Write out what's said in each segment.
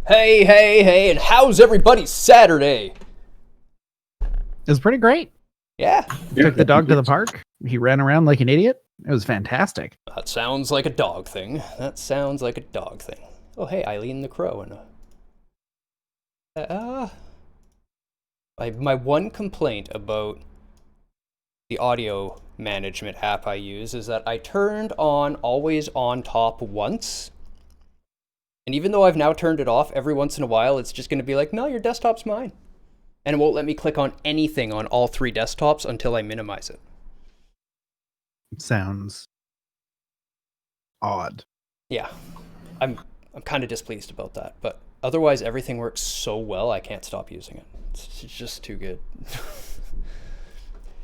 Hey, and how's everybody's Saturday? It was pretty great. Yeah, Took the dog to the park. He ran around like an idiot. It was fantastic. that sounds like a dog thing. Oh, hey, Eileen the Crow. My one complaint about the audio management app I use is that I turned on always on top once. And even though I've now turned it off, every once in a while it's just going to be like, no, your desktop's mine. And it won't let me click on anything on all three desktops until I minimize it. Sounds odd. Yeah, I'm kind of displeased about that, but otherwise everything works so well I can't stop using it. It's just too good.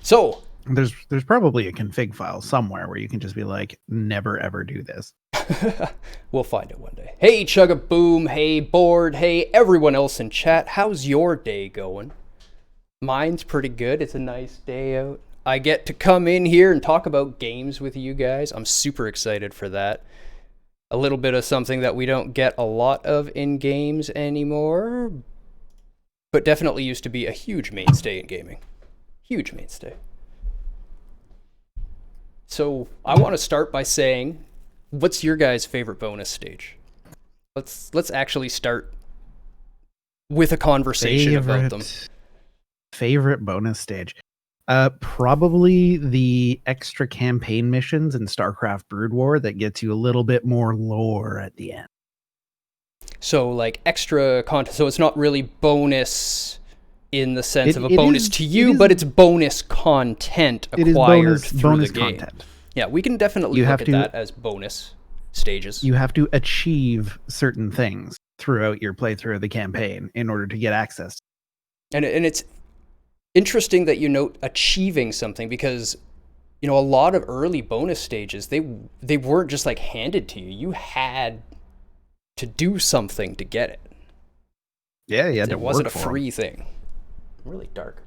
So There's probably a config file somewhere where you can just be like, never ever do this. we'll find it one day. Hey Chugga-Boom, hey Board, hey everyone else in chat, how's your day going? Mine's pretty good. It's a nice day out. I get to come in here and talk about games with you guys. I'm super excited for that. A little bit of something that we don't get a lot of in games anymore, but definitely used to be a huge mainstay in gaming. Huge mainstay. So I want to start by saying, what's your guys' favorite bonus stage? Let's actually start with a conversation about them. Favorite bonus stage? Probably the extra campaign missions in StarCraft Brood War that gets you a little bit more lore at the end. So like extra content. So it's not really bonus in the sense of a bonus to you, but it's bonus content acquired through the game. Content. Yeah, we can definitely look at that as bonus stages. You have to achieve certain things throughout your playthrough of the campaign in order to get access. And it's interesting that you note achieving something because, you know, a lot of early bonus stages, they weren't just like handed to you. You had to do something to get it. Yeah, it wasn't a free thing. Really dark.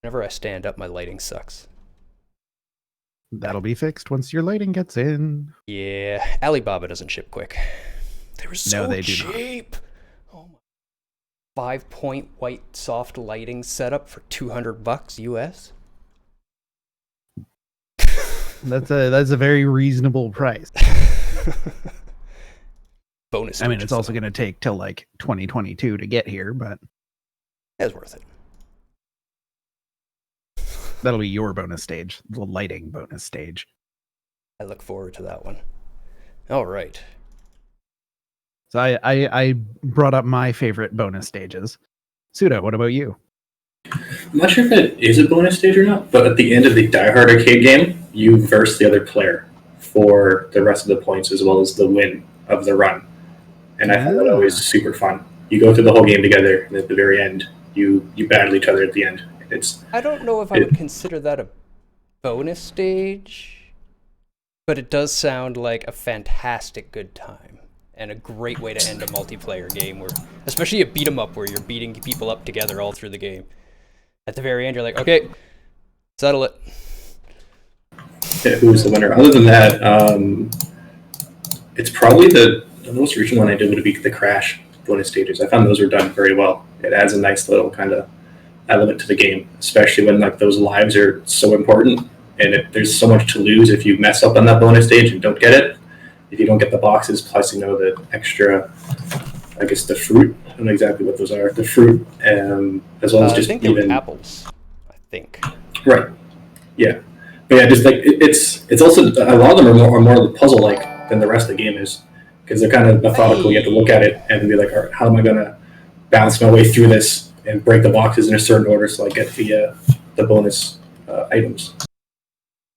Whenever I stand up, my lighting sucks. That'll be fixed once your lighting gets in. Yeah, Alibaba doesn't ship quick. They were so cheap. Oh my! 5-point white soft lighting setup for $200 US. That's a very reasonable price. Bonus. I mean, it's also going to take till like 2022 to get here, but it's worth it. That'll be your bonus stage, the lighting bonus stage. I look forward to that one. All right. So I brought up my favorite bonus stages. Suda, what about you? I'm not sure if it is a bonus stage or not, but at the end of the Die Hard arcade game, you verse the other player for the rest of the points as well as the win of the run. And I find that always super fun. You go through the whole game together, and at the very end, you battle each other at the end. I don't know if I would consider that a bonus stage, but it does sound like a fantastic good time and a great way to end a multiplayer game, where, especially a beat 'em up where you're beating people up together all through the game. At the very end, you're like, okay, settle it. Yeah, who's the winner? Other than that, it's probably the most recent one I did would be the Crash bonus stages. I found those were done very well. It adds a nice little kind of element to the game, especially when like those lives are so important, and there's so much to lose if you mess up on that bonus stage and don't get it. If you don't get the boxes, plus you know the extra, I guess the fruit. I don't know exactly what those are. The fruit, as well as just I think even apples. I think. Right. Yeah. But yeah, just like it's also a lot of them are more puzzle like than the rest of the game is, because they're kind of methodical. You have to look at it and be like, all right, how am I gonna bounce my way through this and break the boxes in a certain order so I get the bonus items.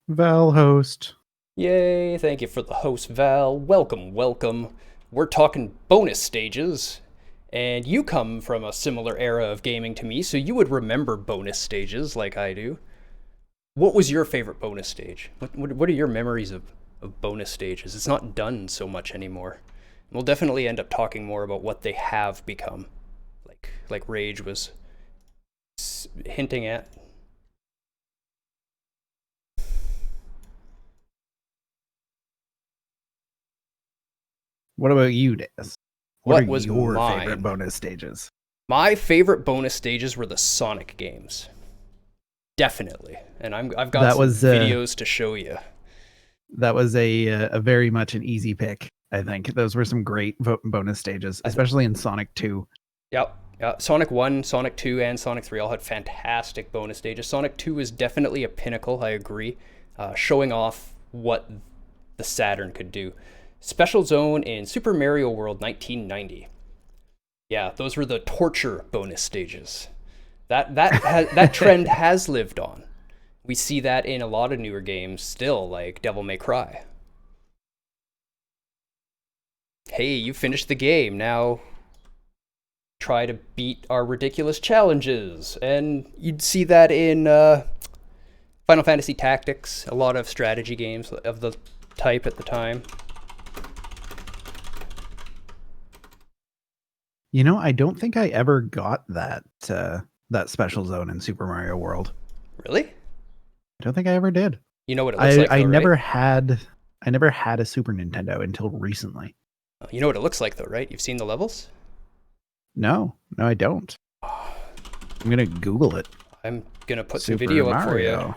Val host. Yay, thank you for the host, Val. Welcome. We're talking bonus stages, and you come from a similar era of gaming to me, so you would remember bonus stages like I do. What was your favorite bonus stage? What are your memories of bonus stages? It's not done so much anymore. We'll definitely end up talking more about what they have become. Like Rage was hinting at. What about you, Des? What are was your mine? favorite bonus stages? My favorite bonus stages were the Sonic games. Definitely. And I've got That some was, videos to show you. That was a very much an easy pick, I think. Those were some great bonus stages, especially in Sonic 2. Yep. Yeah, Sonic 1, Sonic 2, and Sonic 3 all had fantastic bonus stages. Sonic 2 is definitely a pinnacle, I agree, showing off what the Saturn could do. Special Zone in Super Mario World 1990. Yeah, those were the torture bonus stages. That trend has lived on. We see that in a lot of newer games still, like Devil May Cry. Hey, you finished the game, now try to beat our ridiculous challenges. And you'd see that in Final Fantasy Tactics, a lot of strategy games of the type at the time. You know, I don't think I ever got that special zone in Super Mario World. Really? I don't think I ever did. You know what it looks like, though, I never right? had a Super Nintendo until recently. You know what it looks like, though, right? You've seen the levels? No, I don't. I'm gonna Google it. I'm gonna put some Super video up for Mario. you.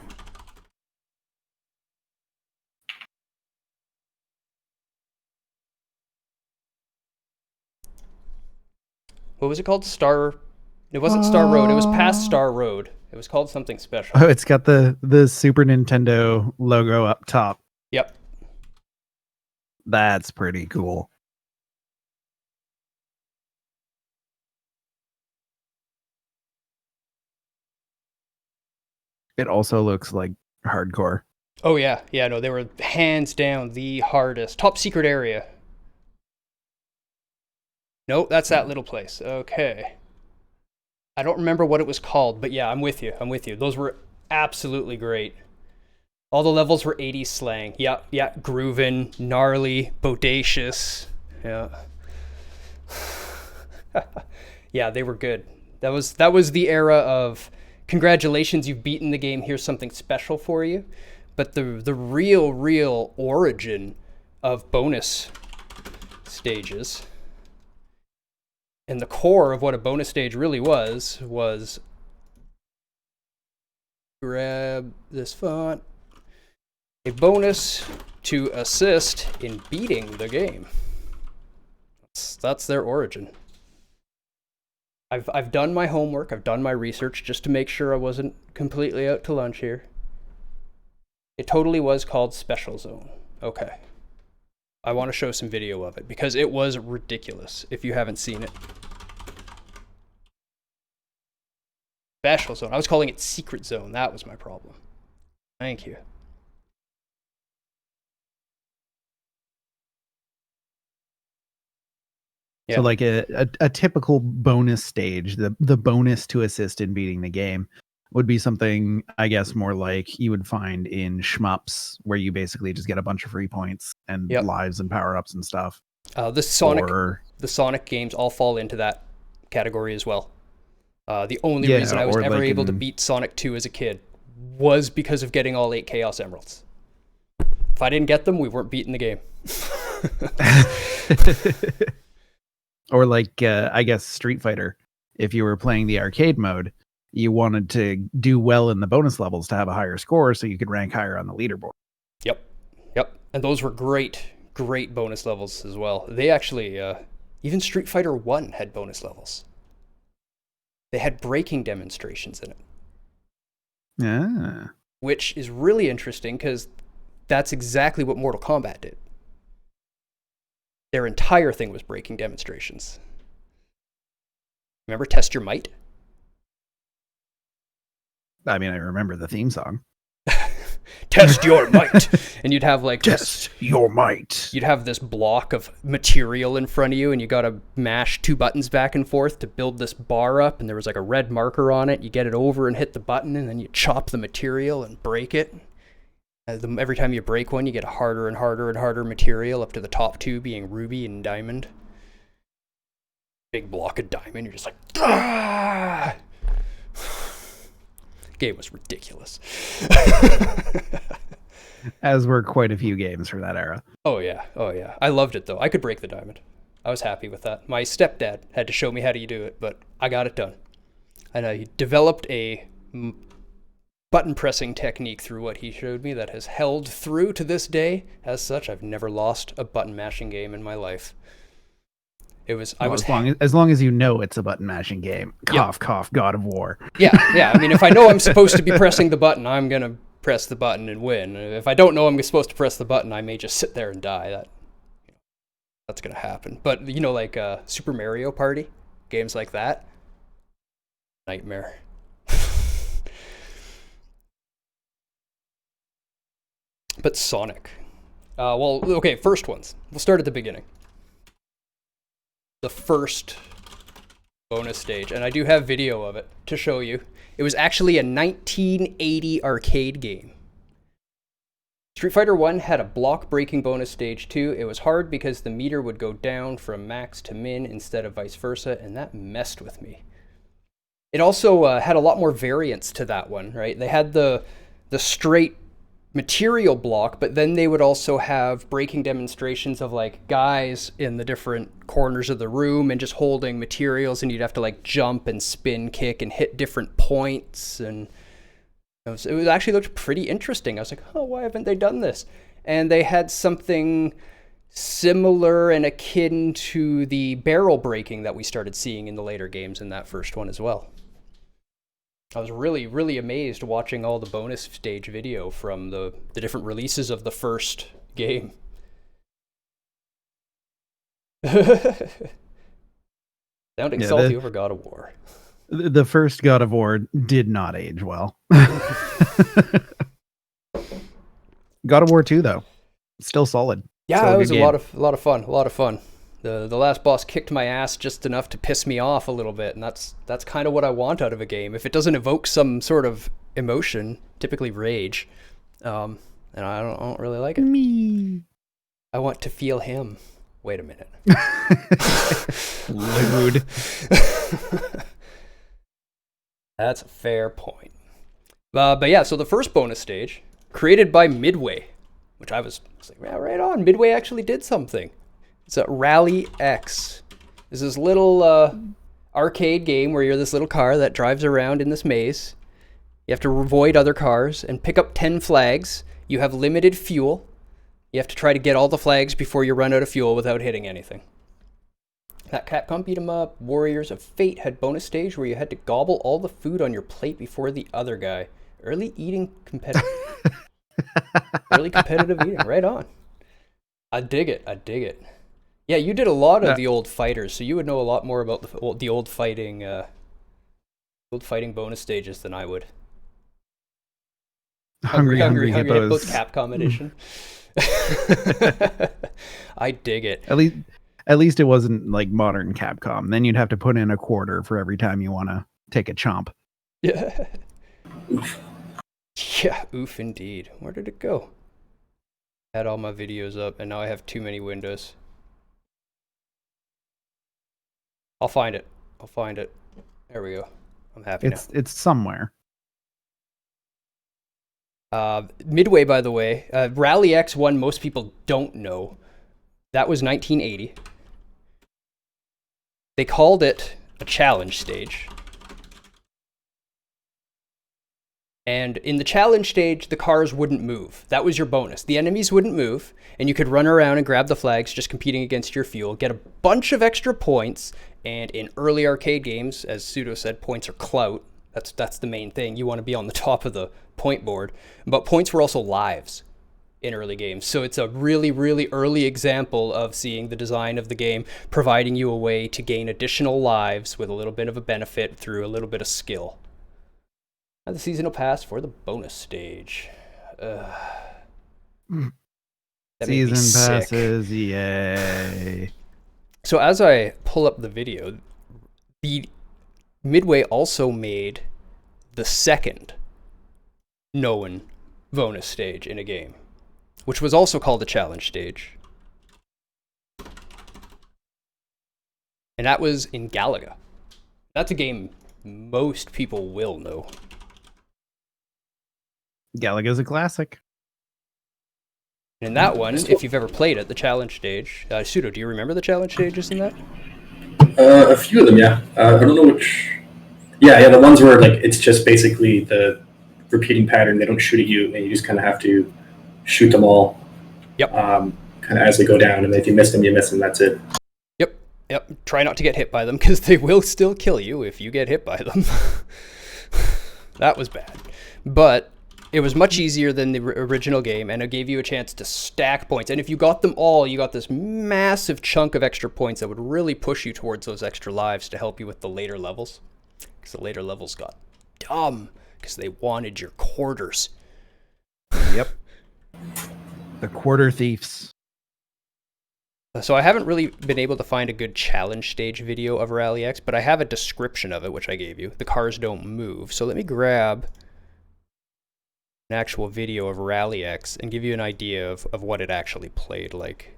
What was it called? It wasn't Star Road. It was past Star Road. It was called something special. Oh, it's got the Super Nintendo logo up top. Yep. That's pretty cool. It also looks like hardcore. Oh yeah, no, they were hands down the hardest. Top secret area. Nope, that's that little place. Okay. I don't remember what it was called, but yeah, I'm with you. Those were absolutely great. All the levels were 80s slang. Yeah, groovin', gnarly, bodacious. Yeah. Yeah, they were good. That was the era of congratulations, you've beaten the game, here's something special for you. But the real origin of bonus stages and the core of what a bonus stage really was grab this font, a bonus to assist in beating the game. That's their origin. I've done my homework, I've done my research just to make sure I wasn't completely out to lunch here. It totally was called Special Zone. Okay. I want to show some video of it because it was ridiculous if you haven't seen it. Special Zone. I was calling it Secret Zone. That was my problem. Thank you. Yeah. So like a typical bonus stage, the bonus to assist in beating the game would be something, I guess, more like you would find in shmups, where you basically just get a bunch of free points and lives and power-ups and stuff. The Sonic games all fall into that category as well. The only reason I was ever able to beat Sonic 2 as a kid was because of getting all 8 Chaos Emeralds. If I didn't get them, we weren't beating the game. Or like, I guess, Street Fighter. If you were playing the arcade mode, you wanted to do well in the bonus levels to have a higher score so you could rank higher on the leaderboard. Yep. And those were great bonus levels as well. They actually, even Street Fighter 1 had bonus levels. They had braking demonstrations in it. Yeah. Which is really interesting because that's exactly what Mortal Kombat did. Their entire thing was braking demonstrations. Remember Test Your Might? I mean, I remember the theme song. Test your might. And you'd have like Test your might. You'd have this block of material in front of you and you got to mash 2 buttons back and forth to build this bar up, and there was like a red marker on it. You get it over and hit the button and then you chop the material and break it. Every time you break one, you get a harder and harder and harder material up to the top 2 being ruby and diamond. Big block of diamond. You're just like, ah! Game was ridiculous. As were quite a few games from that era. Oh yeah. I loved it though. I could break the diamond. I was happy with that. My stepdad had to show me how to do it, but I got it done. And I developed a button pressing technique through what he showed me that has held through to this day. As such, I've never lost a button mashing game in my life. As long as you know it's a button mashing game. Cough, cough, God of War. Yeah. I mean, if I know I'm supposed to be pressing the button, I'm going to press the button and win. If I don't know I'm supposed to press the button, I may just sit there and die. That's going to happen. But, like Super Mario Party, games like that, nightmare. But Sonic. First ones. We'll start at the beginning. The first bonus stage, and I do have video of it to show you. It was actually a 1980 arcade game. Street Fighter 1 had a block-breaking bonus stage too. It was hard because the meter would go down from max to min instead of vice versa, and that messed with me. It also had a lot more variance to that one, right? They had the straight material block, but then they would also have breaking demonstrations of like guys in the different corners of the room and just holding materials, and you'd have to like jump and spin kick and hit different points, and it actually looked pretty interesting. I was like, oh, why haven't they done this? And they had something similar and akin to the barrel breaking that we started seeing in the later games in that first one as well. I was really, really amazed watching all the bonus stage video from the different releases of the first game. Sounding salty over God of War. The first God of War did not age well. God of War 2, though, still solid. Yeah, still it was a lot of fun. The last boss kicked my ass just enough to piss me off a little bit, and that's kind of what I want out of a game. If it doesn't evoke some sort of emotion, typically rage, and I don't really like it. Me. I want to feel him. Wait a minute. Lewd. That's a fair point. But yeah, so the first bonus stage, created by Midway, which I was like, yeah, right on. Midway actually did something. It's a Rally X. It's this little arcade game where you're this little car that drives around in this maze. You have to avoid other cars and pick up 10 flags. You have limited fuel. You have to try to get all the flags before you run out of fuel without hitting anything. That Capcom beat 'em up, Warriors of Fate had bonus stage where you had to gobble all the food on your plate before the other guy. Early competitive eating, right on. I dig it. Yeah, you did a lot of the old fighters, so you would know a lot more about the old fighting bonus stages than I would. Hungry Hippos Capcom edition. I dig it. At least it wasn't like modern Capcom. Then you'd have to put in a quarter for every time you want to take a chomp. Yeah. Yeah, oof indeed. Where did it go? I had all my videos up, and now I have too many windows. I'll find it. There we go. I'm happy now. It's somewhere. Midway, by the way, Rally X one most people don't know. That was 1980. They called it a challenge stage. And in the challenge stage, the cars wouldn't move. That was your bonus. The enemies wouldn't move, and you could run around and grab the flags just competing against your fuel, get a bunch of extra points, and in early arcade games, as Pseudo said, points are clout. That's the main thing. You want to be on the top of the point board. But points were also lives in early games. So it's a really, really early example of seeing the design of the game providing you a way to gain additional lives with a little bit of a benefit through a little bit of skill. And the seasonal pass for the bonus stage. Season passes, yay. So as I pull up the video, the Midway also made the second known bonus stage in a game, which was also called the challenge stage. And that was in Galaga. That's a game most people will know. Galaga's a classic. In that one, if you've ever played it, the challenge stage, Pseudo, do you remember the challenge stages in that? A few of them, yeah. I don't know which. Yeah, the ones where like it's just basically the repeating pattern. They don't shoot at you, and you just kind of have to shoot them all. Yep. Kind of as they go down, and if you miss them, you miss them. That's it. Yep. Try not to get hit by them, because they will still kill you if you get hit by them. That was bad. But it was much easier than the original game, and it gave you a chance to stack points. And if you got them all, you got this massive chunk of extra points that would really push you towards those extra lives to help you with the later levels. Because the later levels got dumb, because they wanted your quarters. Yep. The quarter thieves. So I haven't really been able to find a good challenge stage video of Rally X, but I have a description of it, which I gave you. The cars don't move. So let me grab an actual video of Rally X and give you an idea of what it actually played like.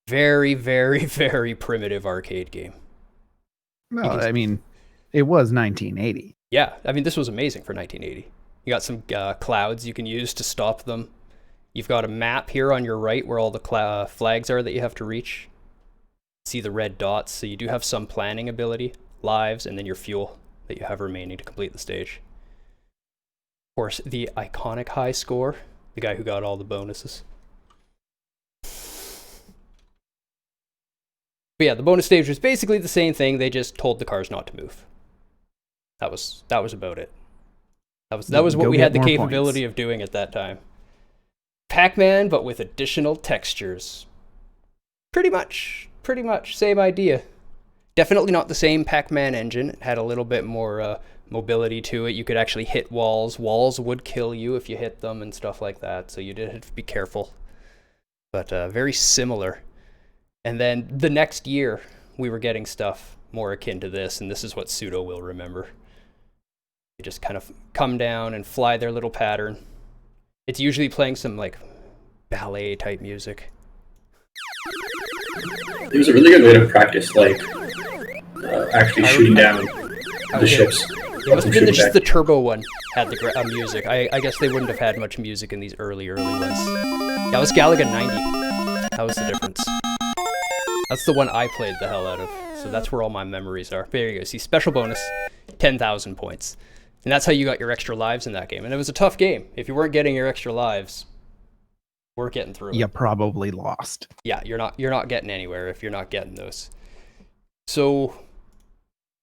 Very, very, very primitive arcade game. Well, I mean, it was 1980. Yeah, I mean, this was amazing for 1980. You got some clouds you can use to stop them. You've got a map here on your right where all the flags are that you have to reach. See the red dots, so you do have some planning ability, lives, and then your fuel that you have remaining to complete the stage. Of course, the iconic high score, the guy who got all the bonuses. But yeah, the bonus stage was basically the same thing, they just told the cars not to move. That was about it. That was what we had the capability of doing at that time. Pac-Man, but with additional textures. Pretty much same idea. Definitely not the same Pac-Man engine. It had a little bit more mobility to it. You could actually hit walls. Walls would kill you if you hit them and stuff like that, so you did have to be careful. But very similar. And then the next year, we were getting stuff more akin to this, and this is what Pseudo will remember. They just kind of come down and fly their little pattern. It's usually playing some like ballet type music. It was a really good way to practice, like actually shooting down the ships. It must have been just the turbo one had the music. I guess they wouldn't have had much music in these early ones. Yeah, it was Galaga 90. That was the difference. That's the one I played the hell out of. So that's where all my memories are. There you go. See, special bonus, 10,000 points. And that's how you got your extra lives in that game. And it was a tough game. If you weren't getting your extra lives, we're getting through it. You probably lost. Yeah, you're not getting anywhere if you're not getting those. So,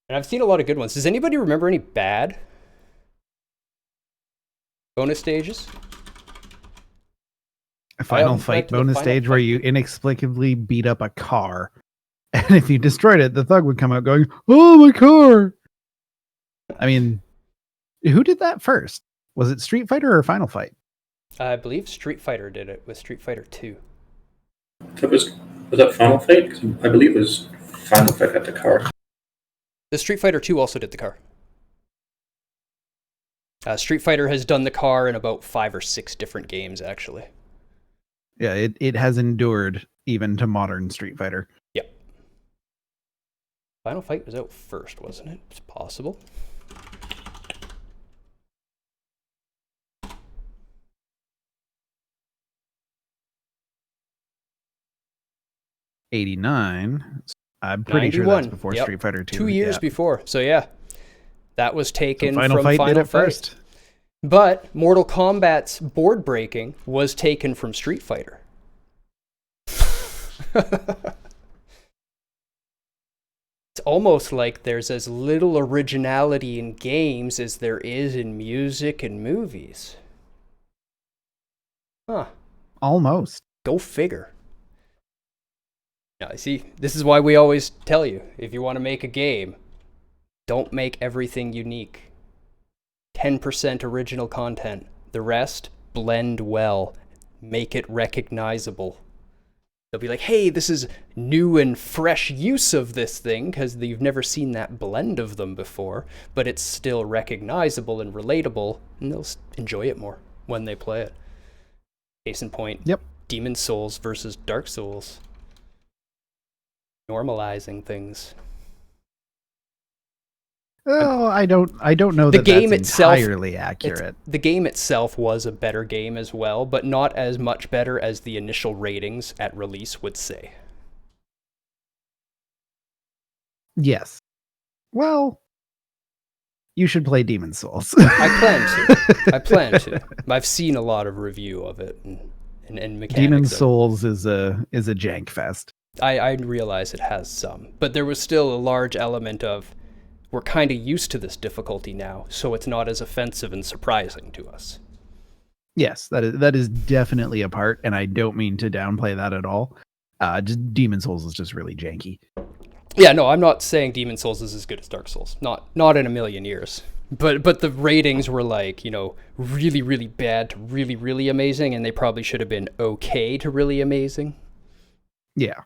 and I've seen a lot of good ones. Does anybody remember any bad bonus stages? A final fight bonus stage where you inexplicably beat up a car. And if you destroyed it, the thug would come out going, "Oh, my car!" I mean, who did that first? Was it Street Fighter or Final Fight? I believe Street Fighter did it with Street Fighter 2. Was that Final Fight? 'Cause I believe it was Final Fight at the car. The Street Fighter 2 also did the car. Street Fighter has done the car in about 5 or 6 different games, actually. Yeah, it has endured even to modern Street Fighter. Yep. Final Fight was out first, wasn't it? It's possible. '89. I'm pretty 91. sure that's before Yep. Street Fighter 2. 2 years before. So yeah, that was taken Final from Fight Final did it Fight. first. But Mortal Kombat's board breaking was taken from Street Fighter. It's almost like there's as little originality in games as there is in music and movies. Huh. Almost. Go figure. Now, see, this is why we always tell you, if you want to make a game, don't make everything unique. 10% original content. The rest, blend well. Make it recognizable. They'll be like, hey, this is new and fresh use of this thing because you've never seen that blend of them before, but it's still recognizable and relatable, and they'll enjoy it more when they play it. Case in point, Yep. Demon Souls versus Dark Souls. Normalizing things. Oh, I don't know The that game that's itself- entirely accurate. The game itself was a better game as well, but not as much better as the initial ratings at release would say. Yes. Well, you should play Demon's Souls. I plan to. I've seen a lot of review of it and mechanics. Demon's of it. Souls is a jank fest. I realize it has some, but there was still a large element of we're kind of used to this difficulty now, so it's not as offensive and surprising to us. Yes, that is definitely a part, and I don't mean to downplay that at all. Just Demon's Souls is just really janky. Yeah, no, I'm not saying Demon's Souls is as good as Dark Souls. Not in a million years. But the ratings were like, really, really bad to really, really amazing, and they probably should have been okay to really amazing. Yeah,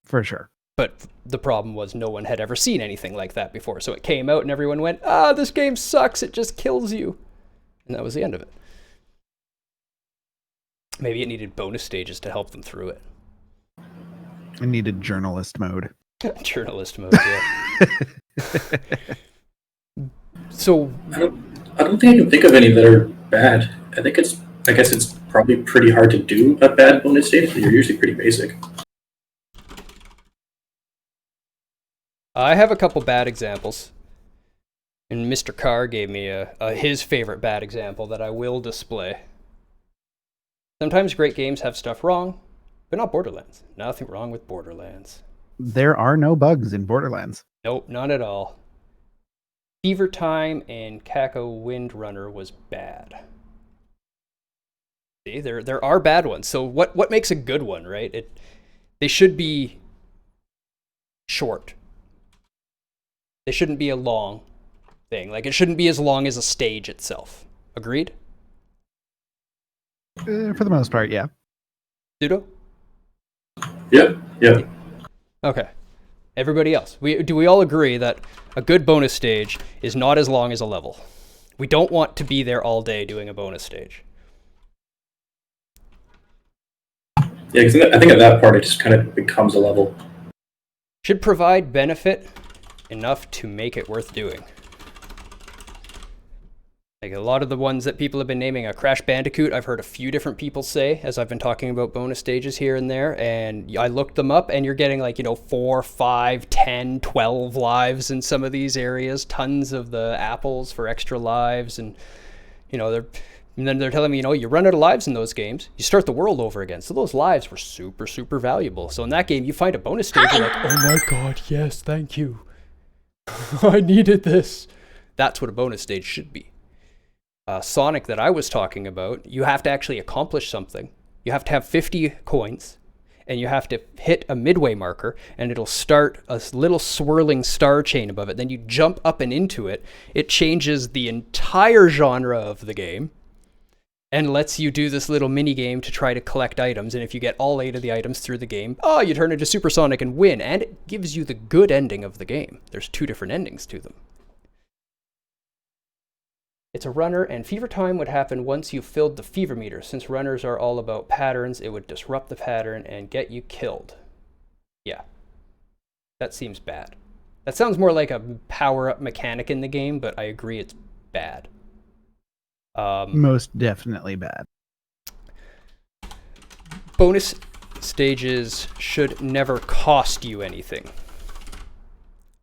for sure. But the problem was no one had ever seen anything like that before, so it came out and everyone went, this game sucks, it just kills you. And that was the end of it. Maybe it needed bonus stages to help them through it. It needed journalist mode. Journalist mode, yeah. So I don't think I can think of any that are bad. I guess it's probably pretty hard to do a bad bonus stage, but you're usually pretty basic. I have a couple bad examples. And Mr. Carr gave me his favorite bad example that I will display. Sometimes great games have stuff wrong, but not Borderlands. Nothing wrong with Borderlands. There are no bugs in Borderlands. Nope, not at all. Fever Time and Kako Windrunner was bad. See, there are bad ones. So what makes a good one, right? They should be short. They shouldn't be a long thing. Like, it shouldn't be as long as a stage itself. Agreed? For the most part, yeah. Pseudo? Yeah. Okay. Everybody else. Do we all agree that a good bonus stage is not as long as a level? We don't want to be there all day doing a bonus stage. Yeah, because I think at that part it just kind of becomes a level. Should provide benefit enough to make it worth doing. Like a lot of the ones that people have been naming, a Crash Bandicoot, I've heard a few different people say as I've been talking about bonus stages here and there, and I looked them up, and you're getting 4, 5, 10, 12 lives in some of these areas, tons of the apples for extra lives, and then they're telling me, you run out of lives in those games, you start the world over again. So those lives were super, super valuable. So in that game, you find a bonus stage, you're like, oh my god, yes, thank you. I needed this. That's what a bonus stage should be. Sonic that I was talking about, you have to actually accomplish something. You have to have 50 coins, and you have to hit a midway marker, and it'll start a little swirling star chain above it. Then you jump up and into it. It changes the entire genre of the game, and lets you do this little mini game to try to collect items. And if you get all 8 of the items through the game, you turn into Super Sonic and win. And it gives you the good ending of the game. There's 2 different endings to them. It's a runner, and Fever Time would happen once you've filled the fever meter. Since runners are all about patterns, it would disrupt the pattern and get you killed. Yeah. That seems bad. That sounds more like a power-up mechanic in the game, but I agree it's bad. Most definitely bad. Bonus stages should never cost you anything.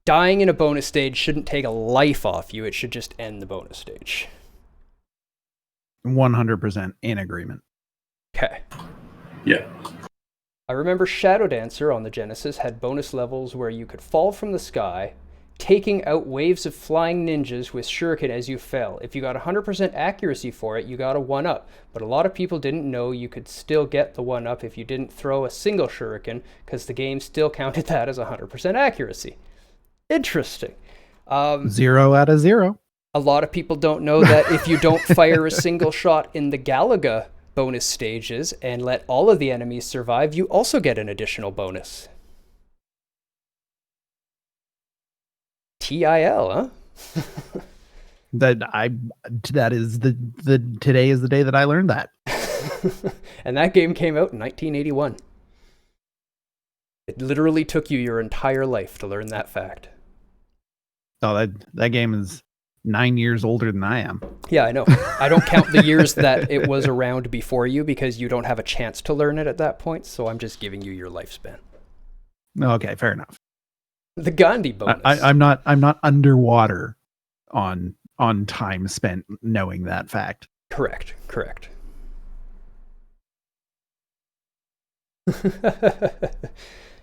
Dying in a bonus stage shouldn't take a life off you. It should just end the bonus stage. 100% in agreement. Okay. Yeah. I remember Shadow Dancer on the Genesis had bonus levels where you could fall from the sky, taking out waves of flying ninjas with shuriken as you fell. If you got 100% accuracy for it, you got a 1-up. But a lot of people didn't know you could still get the 1-up if you didn't throw a single shuriken, because the game still counted that as 100% accuracy. Interesting. 0 out of 0. A lot of people don't know that if you don't fire a single shot in the Galaga bonus stages and let all of the enemies survive, you also get an additional bonus. TIL, huh? That is the today is the day that I learned that. And that game came out in 1981. It literally took you your entire life to learn that fact. Oh, that game is 9 years older than I am. Yeah, I know. I don't count the years that it was around before you because you don't have a chance to learn it at that point. So I'm just giving you your lifespan. Okay, fair enough. The Gandhi bonus. I'm not underwater on time spent knowing that fact. Correct.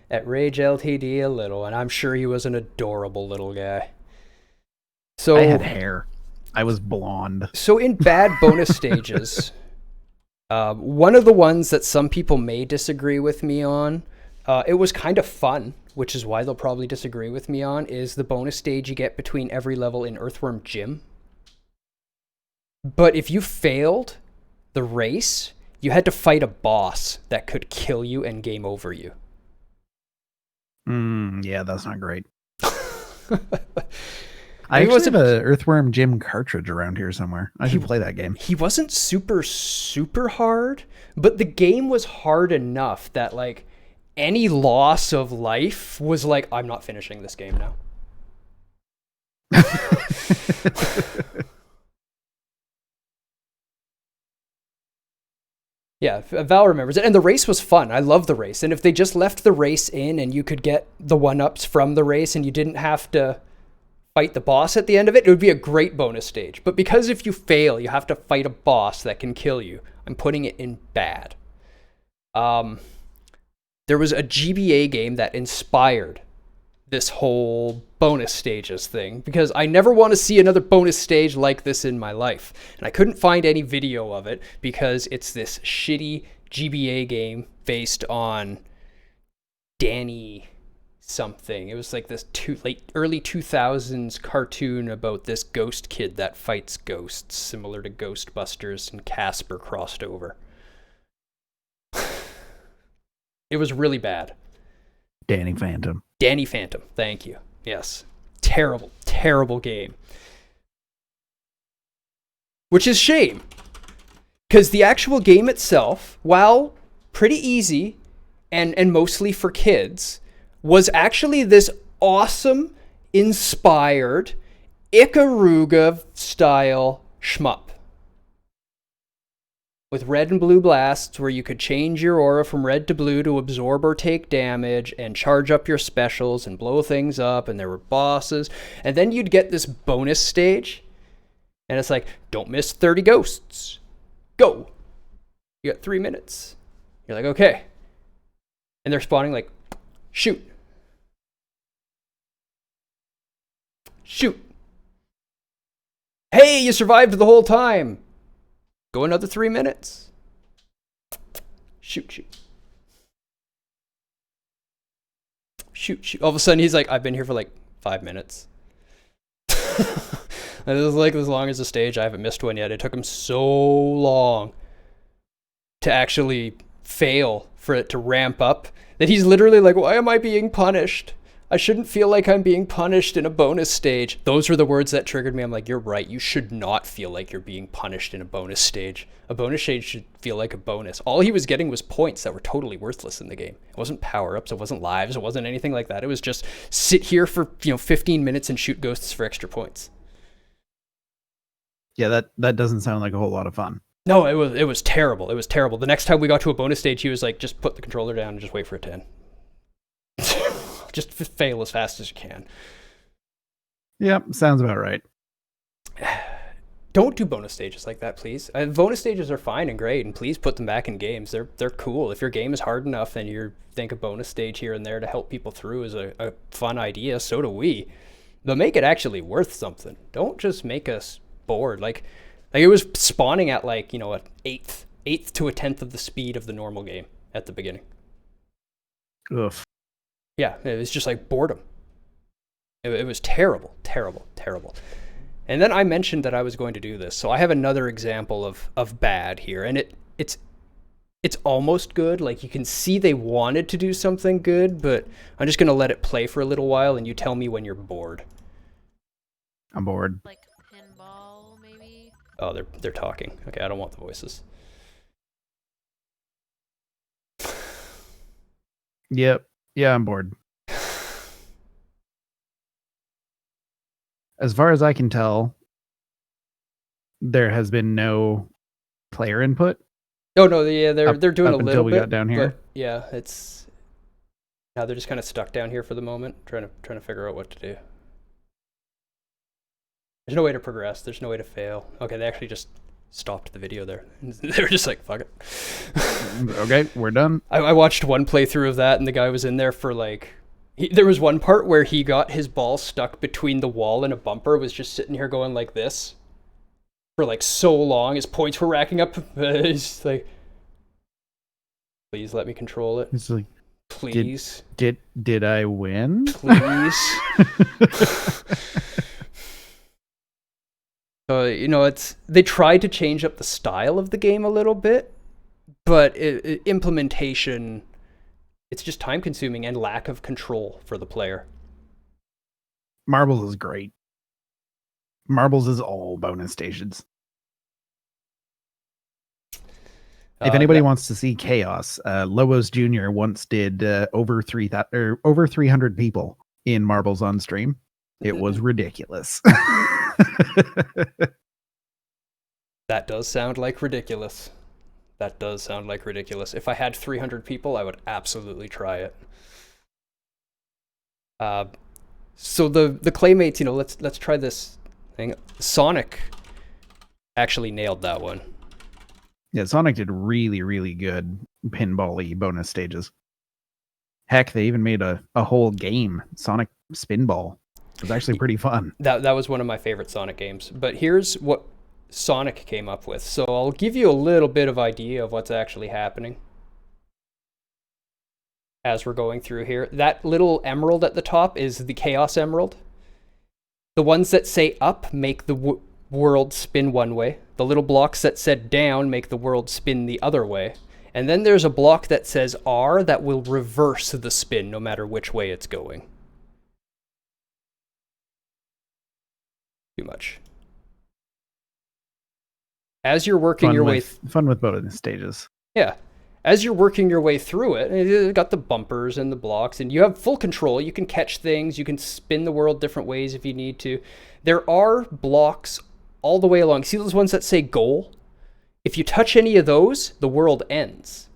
At Rage LTD a little, and I'm sure he was an adorable little guy. So I had hair. I was blonde. So in bad bonus stages, one of the ones that some people may disagree with me on, it was kind of fun, which is why they'll probably disagree with me on, is the bonus stage you get between every level in Earthworm Jim. But if you failed the race, you had to fight a boss that could kill you and game over you. Yeah, that's not great. I actually have an Earthworm Jim cartridge around here somewhere. I should play that game. He wasn't super hard, but the game was hard enough that like any loss of life was like, I'm not finishing this game now. Yeah, Val remembers it. And the race was fun. I love the race. And if they just left the race in and you could get the one-ups from the race and you didn't have to fight the boss at the end of it, it would be a great bonus stage. But because if you fail, you have to fight a boss that can kill you, I'm putting it in bad. There was a GBA game that inspired this whole bonus stages thing because I never want to see another bonus stage like this in my life. And I couldn't find any video of it because it's this shitty GBA game based on Danny something. It was like this early 2000s cartoon about this ghost kid that fights ghosts, similar to Ghostbusters and Casper crossed over. It was really bad. Danny Phantom. Danny Phantom, thank you. Yes. Terrible game. Which is shame. Because the actual game itself, while pretty easy and mostly for kids, was actually this awesome, inspired, Ikaruga-style shmup. With red and blue blasts where you could change your aura from red to blue to absorb or take damage and charge up your specials and blow things up, and there were bosses. And then you'd get this bonus stage, and it's like, don't miss 30 ghosts. Go. You got 3 minutes. You're like, okay. And they're spawning like, shoot. Shoot. Hey, you survived the whole time. Go another 3 minutes. Shoot. Shoot. All of a sudden, he's like, I've been here for like 5 minutes. And it was like as long as the stage. I haven't missed one yet. It took him so long to actually fail for it to ramp up that he's literally like, why am I being punished? I shouldn't feel like I'm being punished in a bonus stage. Those were the words that triggered me. I'm like, you're right. You should not feel like you're being punished in a bonus stage. A bonus stage should feel like a bonus. All he was getting was points that were totally worthless in the game. It wasn't power-ups. It wasn't lives. It wasn't anything like that. It was just sit here for 15 minutes and shoot ghosts for extra points. Yeah, that doesn't sound like a whole lot of fun. No, it was terrible. It was terrible. The next time we got to a bonus stage, he was like, just put the controller down and just wait for it to end. Just fail as fast as you can. Yep, sounds about right. Don't do bonus stages like that, please. Bonus stages are fine and great, and please put them back in games. They're cool. If your game is hard enough and you think a bonus stage here and there to help people through is a fun idea, so do we. But make it actually worth something. Don't just make us bored. Like it was spawning at like, an eighth to a tenth of the speed of the normal game at the beginning. Ugh. Yeah, it was just like boredom. It was terrible. And then I mentioned that I was going to do this. So I have another example of bad here. And it's almost good. Like you can see they wanted to do something good, but I'm just going to let it play for a little while and you tell me when you're bored. I'm bored. Like pinball, maybe? Oh, they're talking. Okay, I don't want the voices. Yep. Yeah, I'm bored. As far as I can tell, there has been no player input. Oh no, yeah, they're doing up a until little we bit, got down here. but yeah, it's now they're just kind of stuck down here for the moment, trying to figure out what to do. There's no way to progress. There's no way to fail. Okay, they actually just stopped the video there. They were just like, fuck it. Okay, we're done. I watched one playthrough of that, and the guy was in there for like... there was one part where he got his ball stuck between the wall and a bumper, was just sitting here going like this for like so long. His points were racking up. He's like, please let me control it. It's like, Please. Did I win? Please. They tried to change up the style of the game a little bit, but implementation, it's just time consuming and lack of control for the player. Marbles is great. Marbles is all bonus stages. If anybody wants to see chaos, Lobos Jr. once did over 300 people in Marbles on stream. It was ridiculous. That does sound like ridiculous. That does sound like ridiculous. If I had 300 people, I would absolutely try it. So the Claymates, let's try this thing. Sonic actually nailed that one. Yeah, Sonic did really, really good pinball-y bonus stages. Heck, they even made a whole game, Sonic Spinball. It was actually pretty fun. That was one of my favorite Sonic games. But here's what Sonic came up with. So I'll give you a little bit of idea of what's actually happening as we're going through here. That little emerald at the top is the Chaos Emerald. The ones that say up make the world spin one way. The little blocks that said down make the world spin the other way. And then there's a block that says R that will reverse the spin no matter which way it's going. Too much. As you're working your way... Fun with bonus stages. Yeah. As you're working your way through it, you've got the bumpers and the blocks, and you have full control. You can catch things. You can spin the world different ways if you need to. There are blocks all the way along. See those ones that say goal? If you touch any of those, the world ends.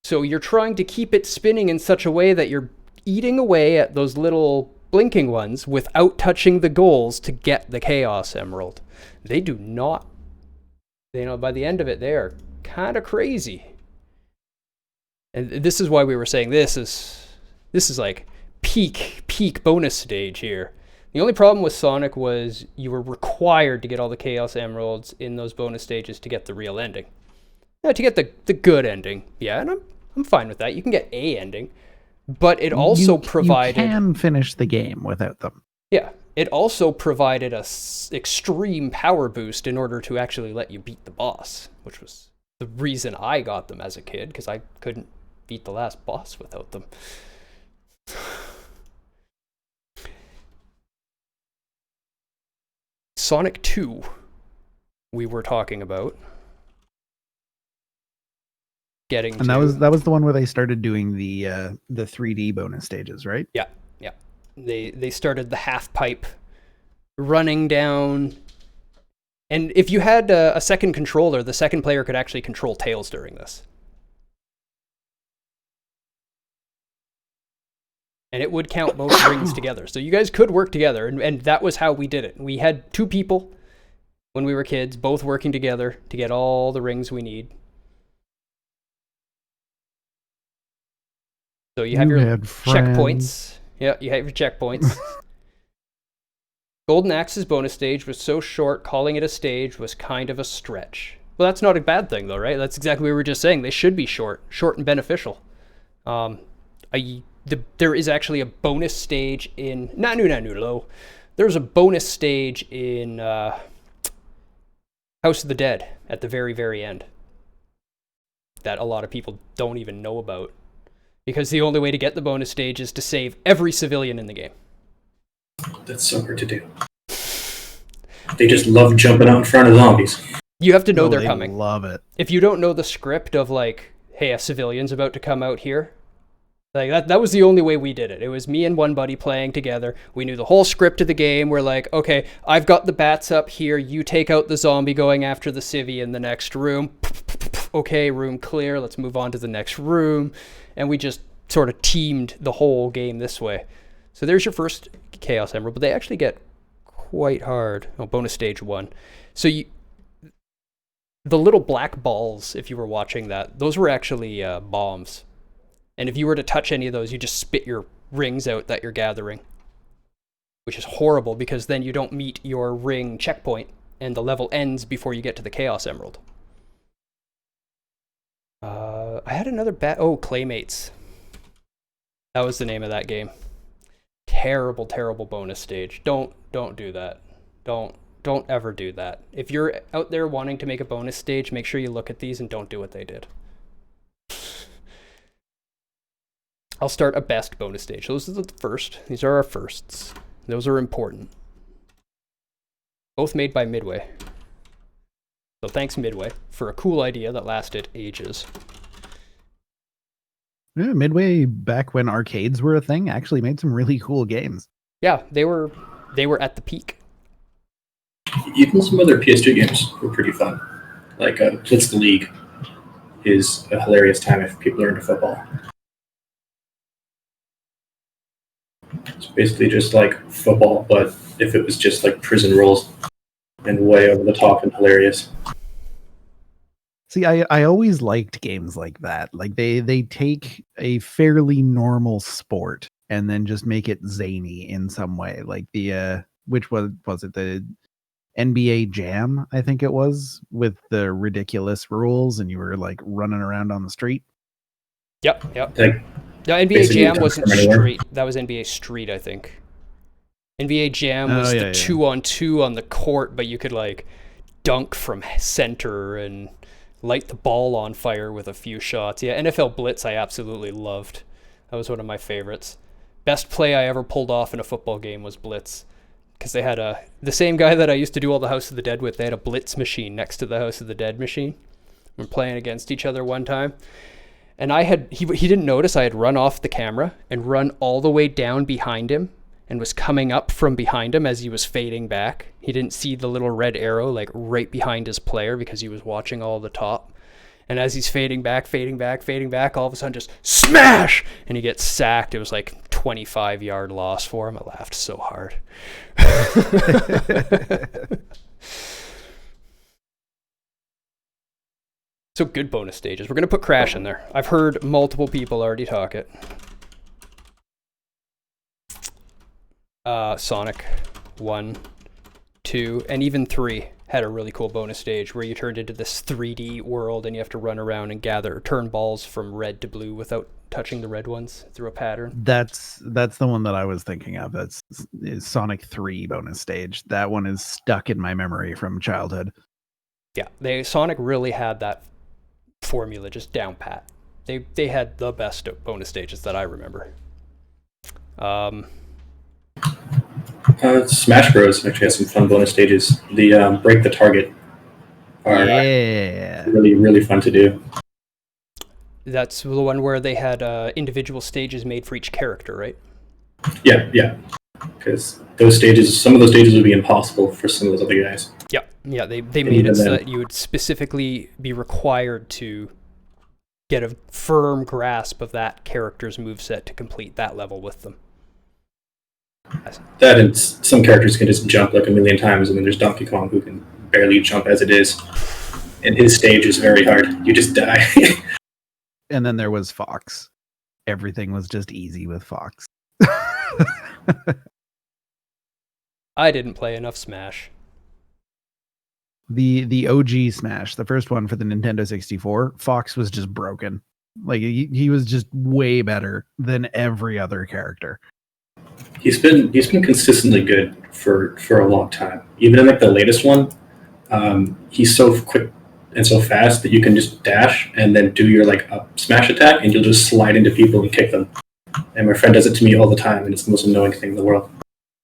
So you're trying to keep it spinning in such a way that you're eating away at those little blinking ones without touching the goals to get the Chaos Emerald. They do not... by the end of it, they are kind of crazy. And this is why we were saying this is like peak bonus stage here. The only problem with Sonic was you were required to get all the Chaos Emeralds in those bonus stages to get the real ending. Now, to get the good ending, yeah, and I'm fine with that. You can get a ending, but it also provided... You can finish the game without them. Yeah, it also provided a extreme power boost in order to actually let you beat the boss, which was the reason I got them as a kid, because I couldn't beat the last boss without them. Sonic 2, we were talking about. And that was the one where they started doing the 3D bonus stages, right? Yeah. They started the half pipe running down, and if you had a second controller, the second player could actually control Tails during this. And it would count both rings together. So you guys could work together, and that was how we did it. We had 2 people when we were kids, both working together to get all the rings we need. So you have your checkpoints. Yeah, you have your checkpoints. Golden Axe's bonus stage was so short, calling it a stage was kind of a stretch. Well, that's not a bad thing, though, right? That's exactly what we were just saying. They should be short and beneficial. There is actually a bonus stage in Nanu Low. There's a bonus stage in House of the Dead at the very, very end that a lot of people don't even know about, because the only way to get the bonus stage is to save every civilian in the game. That's so hard to do. They just love jumping out in front of zombies. You have to know they're coming. Love it. If you don't know the script of, like, hey, a civilian's about to come out here, Like that was the only way we did it. It was me and one buddy playing together. We knew the whole script of the game. We're like, okay, I've got the bats up here. You take out the zombie going after the civvy in the next room. Okay, room clear. Let's move on to the next room. And we just sort of teamed the whole game this way. So there's your first Chaos Emerald, but they actually get quite hard. Oh, bonus stage 1. So the little black balls, if you were watching that, those were actually bombs. And if you were to touch any of those, you just spit your rings out that you're gathering, which is horrible because then you don't meet your ring checkpoint and the level ends before you get to the Chaos Emerald. I had another Claymates. That was the name of that game. Terrible, terrible bonus stage. Don't do that. Don't ever do that. If you're out there wanting to make a bonus stage, make sure you look at these and don't do what they did. I'll start a best bonus stage. Those are the first. These are our firsts. Those are important. Both made by Midway. So thanks, Midway, for a cool idea that lasted ages. Yeah, Midway, back when arcades were a thing, actually made some really cool games. Yeah, they were at the peak. Even some other PS2 games were pretty fun. Like Blitz the League is a hilarious time if people are into football. It's basically just like football, but if it was just like prison rules and way over the top and hilarious. See, I always liked games like that. Like they take a fairly normal sport and then just make it zany in some way. Like the which was it the NBA Jam, I think it was, with the ridiculous rules and you were like running around on the street. Yep. Like, no, NBA Jam wasn't street. That was NBA Street, I think. NBA Jam was the 2-on-2 on the court, but you could like dunk from center and light the ball on fire with a few shots. Yeah, NFL Blitz I absolutely loved. That was one of my favorites. Best play I ever pulled off in a football game was Blitz. Because they had the same guy that I used to do all the House of the Dead with, they had a Blitz machine next to the House of the Dead machine. We're playing against each other one time. And he didn't notice I had run off the camera and run all the way down behind him and was coming up from behind him as he was fading back. He didn't see the little red arrow like right behind his player because he was watching all the top. And as he's fading back, all of a sudden just smash! And he gets sacked. It was like 25-yard loss for him. I laughed so hard. So good bonus stages. We're going to put Crash in there. I've heard multiple people already talk it. Sonic 1, 2, and even 3 had a really cool bonus stage where you turned into this 3D world and you have to run around and turn balls from red to blue without touching the red ones through a pattern. That's the one that I was thinking of. Is Sonic 3 bonus stage. That one is stuck in my memory from childhood. Yeah, Sonic really had that formula just down pat. They had the best bonus stages that I remember. Smash Bros. Actually has some fun bonus stages. The break the target are really, really fun to do. That's the one where they had individual stages made for each character, right? Yeah. Because some of those stages would be impossible for some of those other guys. Yeah, they made it so that you would specifically be required to get a firm grasp of that character's moveset to complete that level with them. That and some characters can just jump like a million times, and then there's Donkey Kong who can barely jump as it is. And his stage is very hard. You just die. And then there was Fox. Everything was just easy with Fox. I didn't play enough Smash. The OG Smash, the first one for the Nintendo 64, Fox was just broken. Like he was just way better than every other character. He's been consistently good for a long time. Even in like the latest one, he's so quick and so fast that you can just dash and then do your like up smash attack, and you'll just slide into people and kick them. And my friend does it to me all the time, and it's the most annoying thing in the world.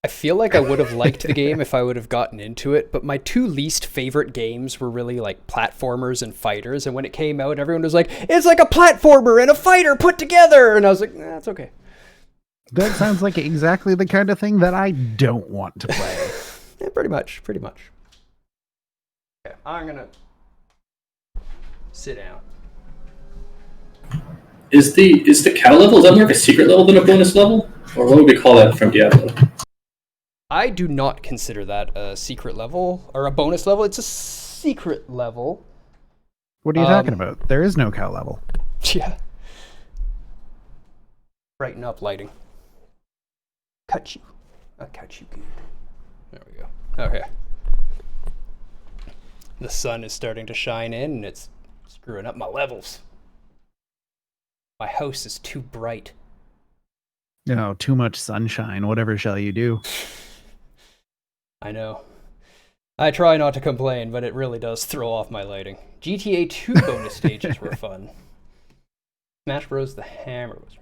I feel like I would have liked the game if I would have gotten into it, but my two least favorite games were really like platformers and fighters. And when it came out, everyone was like, "It's like a platformer and a fighter put together," and I was like, "Nah, it's okay." That sounds like exactly the kind of thing that I don't want to play. Yeah, pretty much. Okay, I'm gonna sit down. Is the cow level, is that more of a secret level than a bonus level? Or what would we call that from Diablo? I do not consider that a secret level or a bonus level. It's a secret level. What are you talking about? There is no cow level. Yeah. Brighten up lighting. Cut you. I'll cut you good. There we go. Okay. The sun is starting to shine in and it's screwing up my levels. My house is too bright. You know, too much sunshine. Whatever shall you do? I know. I try not to complain, but it really does throw off my lighting. GTA 2 bonus stages were fun. Smash Bros. The Hammer was.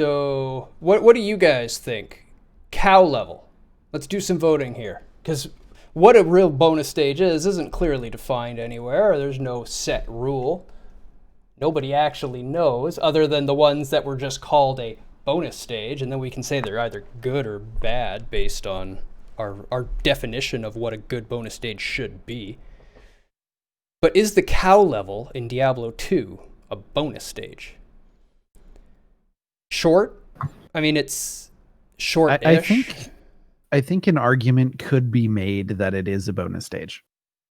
So, what do you guys think? Cow level. Let's do some voting here. Because what a real bonus stage is isn't clearly defined anywhere. There's no set rule. Nobody actually knows, other than the ones that were just called a bonus stage, and then we can say they're either good or bad based on our definition of what a good bonus stage should be. But is the cow level in Diablo 2 a bonus stage? Short? I mean, it's short-ish. I think an argument could be made that it is a bonus stage.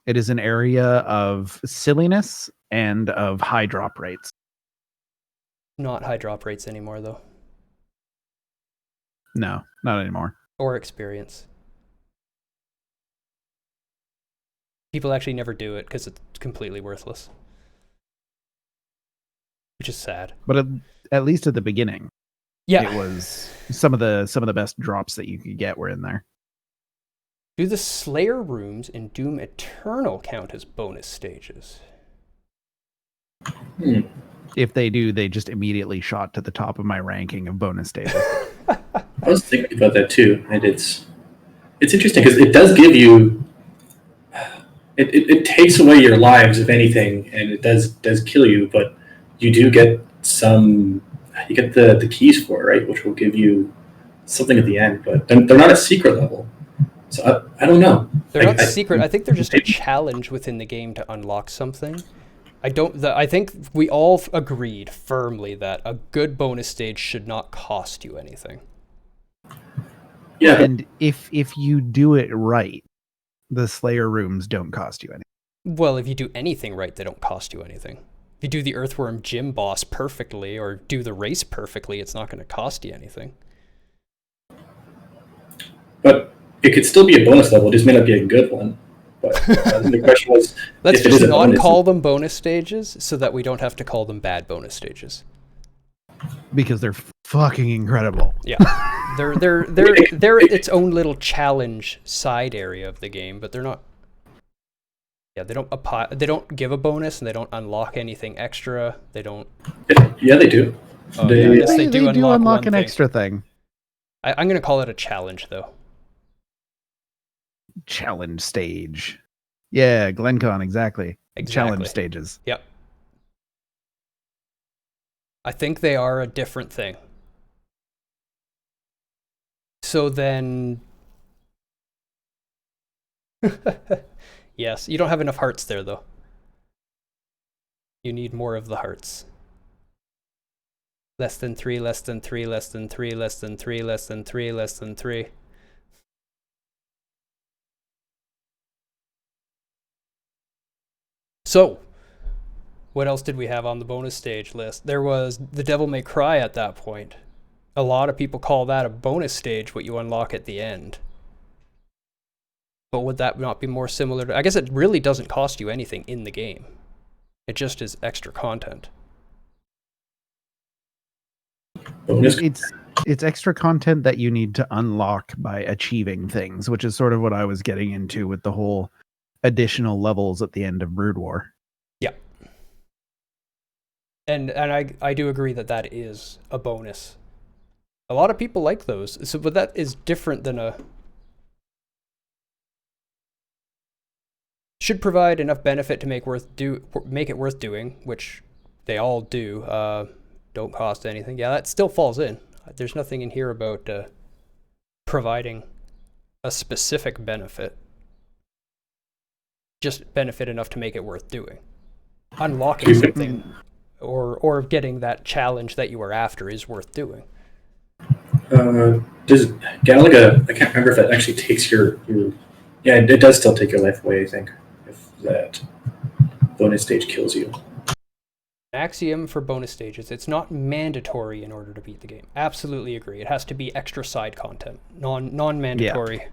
It is an area of silliness and of high drop rates. Not high drop rates anymore, though. No, not anymore. Or experience. People actually never do it because it's completely worthless. Which is sad. But at least at the beginning, yeah, it was some of the best drops that you could get were in there. Do the Slayer rooms in Doom Eternal count as bonus stages? If they do, they just immediately shot to the top of my ranking of bonus stages. I was thinking about that too, and it's interesting because it does give you, it takes away your lives if anything, and it does kill you, but you do get you get the keys for it, right, which will give you something at the end, but they're not a secret level. So I don't know. They're not secret. I think they're just a challenge within the game to unlock something. I think we all agreed firmly that a good bonus stage should not cost you anything. Yeah. And if you do it right, the Slayer rooms don't cost you anything. Well, if you do anything right, they don't cost you anything. If you do the Earthworm Gym boss perfectly or do the race perfectly, it's not going to cost you anything. But it could still be a bonus level. It just may not be a good one. But the question was, let's just not call them bonus stages so that we don't have to call them bad bonus stages. Because they're fucking incredible. Yeah, they're its own little challenge side area of the game, but they're not. Yeah, they don't give a bonus and they don't unlock anything extra. They don't. Yeah, they do. Oh, they do unlock an extra thing. I'm gonna call it a challenge though. Challenge stage. Yeah, GlenCon, exactly. Challenge stages. Yep. I think they are a different thing. So then... Yes, you don't have enough hearts there, though. You need more of the hearts. Less than 3, less than 3, less than 3, less than 3, less than 3, less than 3. So, what else did we have on the bonus stage list? There was The Devil May Cry at that point. A lot of people call that a bonus stage, what you unlock at the end. But would that not be more similar to... I guess it really doesn't cost you anything in the game. It just is extra content. It's extra content that you need to unlock by achieving things, which is sort of what I was getting into with the whole additional levels at the end of Brood War. Yeah. And I do agree that is a bonus. A lot of people like those. So, but that is different than a. Should provide enough benefit to make it worth doing, which they all do. Don't cost anything. Yeah, that still falls in. There's nothing in here about providing a specific benefit. Just benefit enough to make it worth doing. Unlocking something or getting that challenge that you were after is worth doing. Does Galaga? I can't remember if that actually takes your. Yeah, it does still take your life away. I think if that bonus stage kills you. Axiom for bonus stages: it's not mandatory in order to beat the game. Absolutely agree. It has to be extra side content, non-mandatory. Yeah.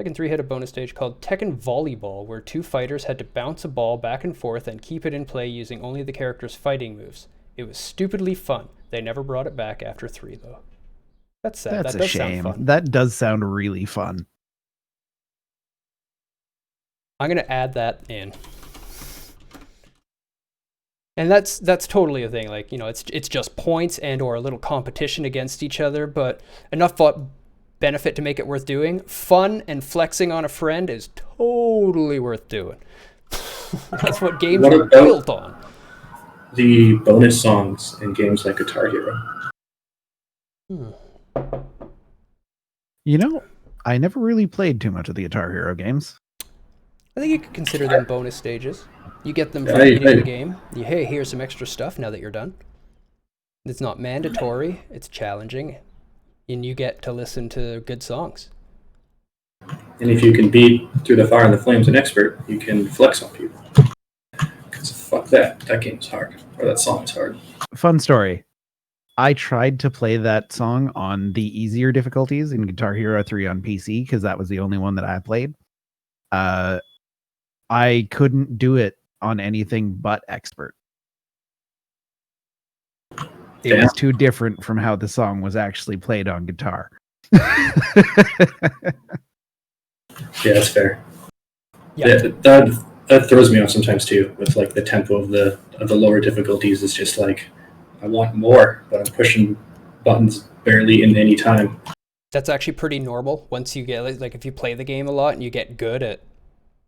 Tekken 3 had a bonus stage called Tekken Volleyball, where two fighters had to bounce a ball back and forth and keep it in play using only the character's fighting moves. It was stupidly fun. They never brought it back after 3, though. That's sad. That's that a does shame. sound fun. That does sound really fun. I'm gonna add that in. And that's totally a thing. Like, it's just points and or a little competition against each other, but enough benefit to make it worth doing. Fun and flexing on a friend is totally worth doing. That's what games are built on. The bonus songs in games like Guitar Hero. I never really played too much of the Guitar Hero games. I think you could consider them bonus stages. You get them from beating the game. Hey, here's some extra stuff now that you're done. It's not mandatory. It's challenging. And you get to listen to good songs. And if you can beat Through the Fire and the Flames an expert, you can flex on people. Because fuck that game's hard. Or that song is hard. Fun story. I tried to play that song on the easier difficulties in Guitar Hero 3 on PC because that was the only one that I played. I couldn't do it on anything but expert. It was too different from how the song was actually played on guitar. Yeah, that's fair. Yeah. That throws me off sometimes too, with like the tempo of the lower difficulties. It's just like I want more, but I'm pushing buttons barely in any time. That's actually pretty normal once you get, like, if you play the game a lot and you get good at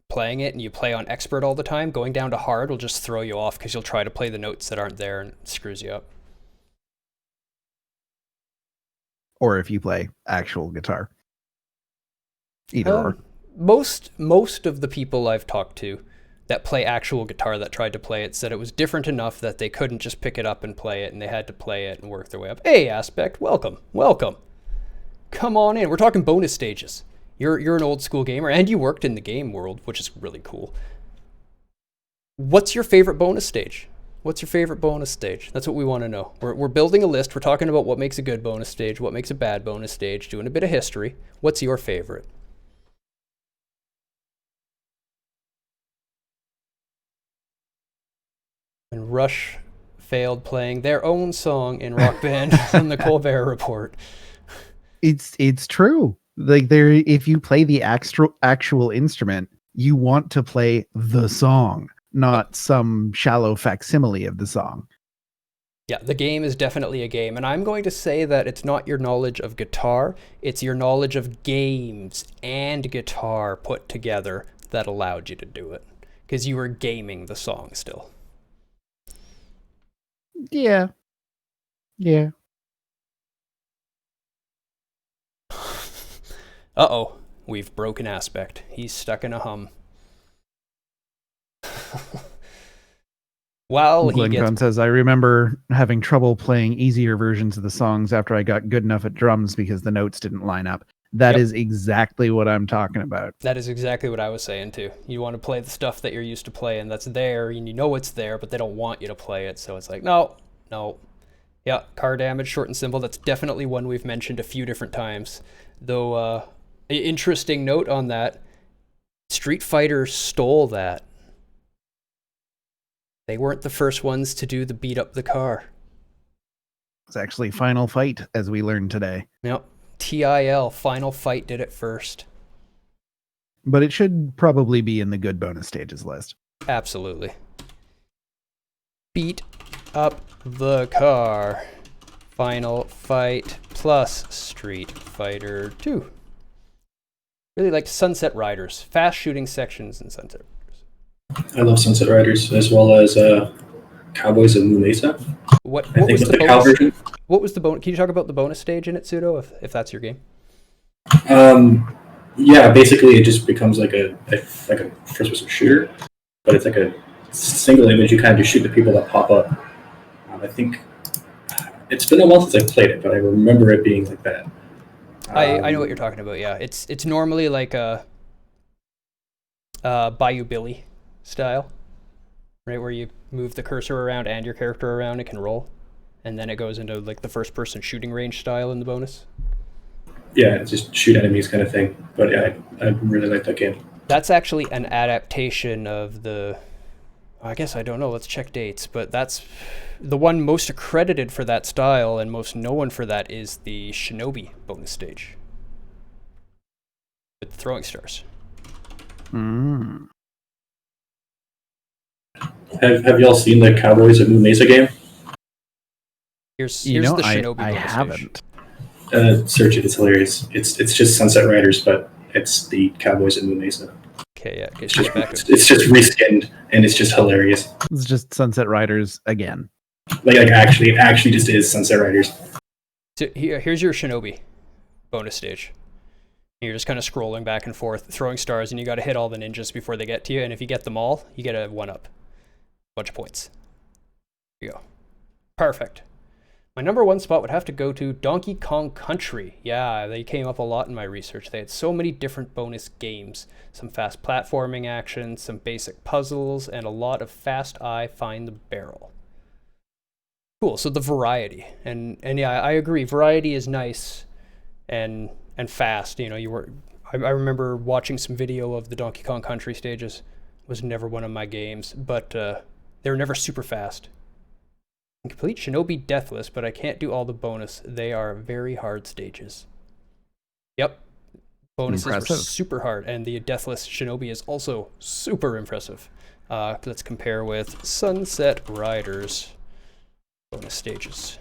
playing it and you play on expert all the time, going down to hard will just throw you off because you'll try to play the notes that aren't there and it screws you up. Or if you play actual guitar. Either or. Most of the people I've talked to that play actual guitar that tried to play it said it was different enough that they couldn't just pick it up and play it, and they had to play it and work their way up. Hey, Aspect, welcome. Come on in. We're talking bonus stages. You're an old school gamer, and you worked in the game world, which is really cool. What's your favorite bonus stage? That's what we want to know. We're building a list. We're talking about what makes a good bonus stage, what makes a bad bonus stage, doing a bit of history. What's your favorite? And Rush failed playing their own song in Rock Band on the Colbert Report. It's true. Like, if you play the actual instrument, you want to play the song, not some shallow facsimile of the song. Yeah, the game is definitely a game, and I'm going to say that it's not your knowledge of guitar, it's your knowledge of games and guitar put together that allowed you to do it, because you were gaming the song still. Yeah. Uh-oh, we've broken Aspect. He's stuck in a hum. Glenn says, I remember having trouble playing easier versions of the songs after I got good enough at drums because the notes didn't line up. That is exactly what I'm talking about. That is exactly what I was saying too. You want to play the stuff that you're used to playing that's there, and you know it's there, but they don't want you to play it, so it's like, no. Yeah, car damage, short and simple. That's definitely one we've mentioned a few different times. Though, interesting note on that, Street Fighter stole that. They weren't the first ones to do the beat up the car. It's actually Final Fight, as we learned today. Yep. TIL, Final Fight did it first. But it should probably be in the good bonus stages list. Absolutely. Beat up the car. Final Fight plus Street Fighter 2. Really liked Sunset Riders. Fast shooting sections in Sunset Riders. I love Sunset Riders as well as Cowboys of Moo Mesa. What I think was with the the cow bonus? version. What was the bonus? Can you talk about the bonus stage in it, Pseudo, if that's your game? Yeah, basically it just becomes like a first-person shooter, but it's like a single image. You kind of just shoot the people that pop up. I think it's been a while since I played it, but I remember it being like that. I know what you're talking about. Yeah, it's normally like a Bayou Billy style, right, where you move the cursor around and your character around. It can roll, and then it goes into like the first-person shooting range style in the bonus. Yeah, it's just shoot enemies kind of thing. But yeah, I really like that game. That's actually an adaptation of the. I guess I don't know. Let's check dates, but that's the one most accredited for that style and most known for that is the Shinobi bonus stage with the throwing stars. Mm. Have y'all seen the Cowboys of Moo Mesa game? Here's You the know, Shinobi I bonus haven't. stage. Search it; it's hilarious. It's just Sunset Riders, but it's the Cowboys of Moo Mesa. Okay, yeah. Okay, It's so just back to it's just reskinned, and it's just hilarious. It's just Sunset Riders again. Like actually, it actually just is Sunset Riders. so here's your Shinobi bonus stage. You're just kind of scrolling back and forth, throwing stars, and you got to hit all the ninjas before they get to you. And if you get them all, you get a 1-up. Bunch of points. Here you go. Perfect. My number one spot would have to go to Donkey Kong Country. Yeah, they came up a lot in my research. They had so many different bonus games. Some fast platforming action, some basic puzzles, and a lot of fast eye find the barrel. Cool, so the variety. And yeah, I agree. Variety is nice and fast. You know, I remember watching some video of the Donkey Kong Country stages. Was never one of my games, but they were never super fast. I can complete Shinobi Deathless, but I can't do all the bonus. They are very hard stages. Yep. Bonuses Impressive. were super hard, and the Deathless Shinobi is also super impressive. Let's compare with Sunset Riders bonus stages.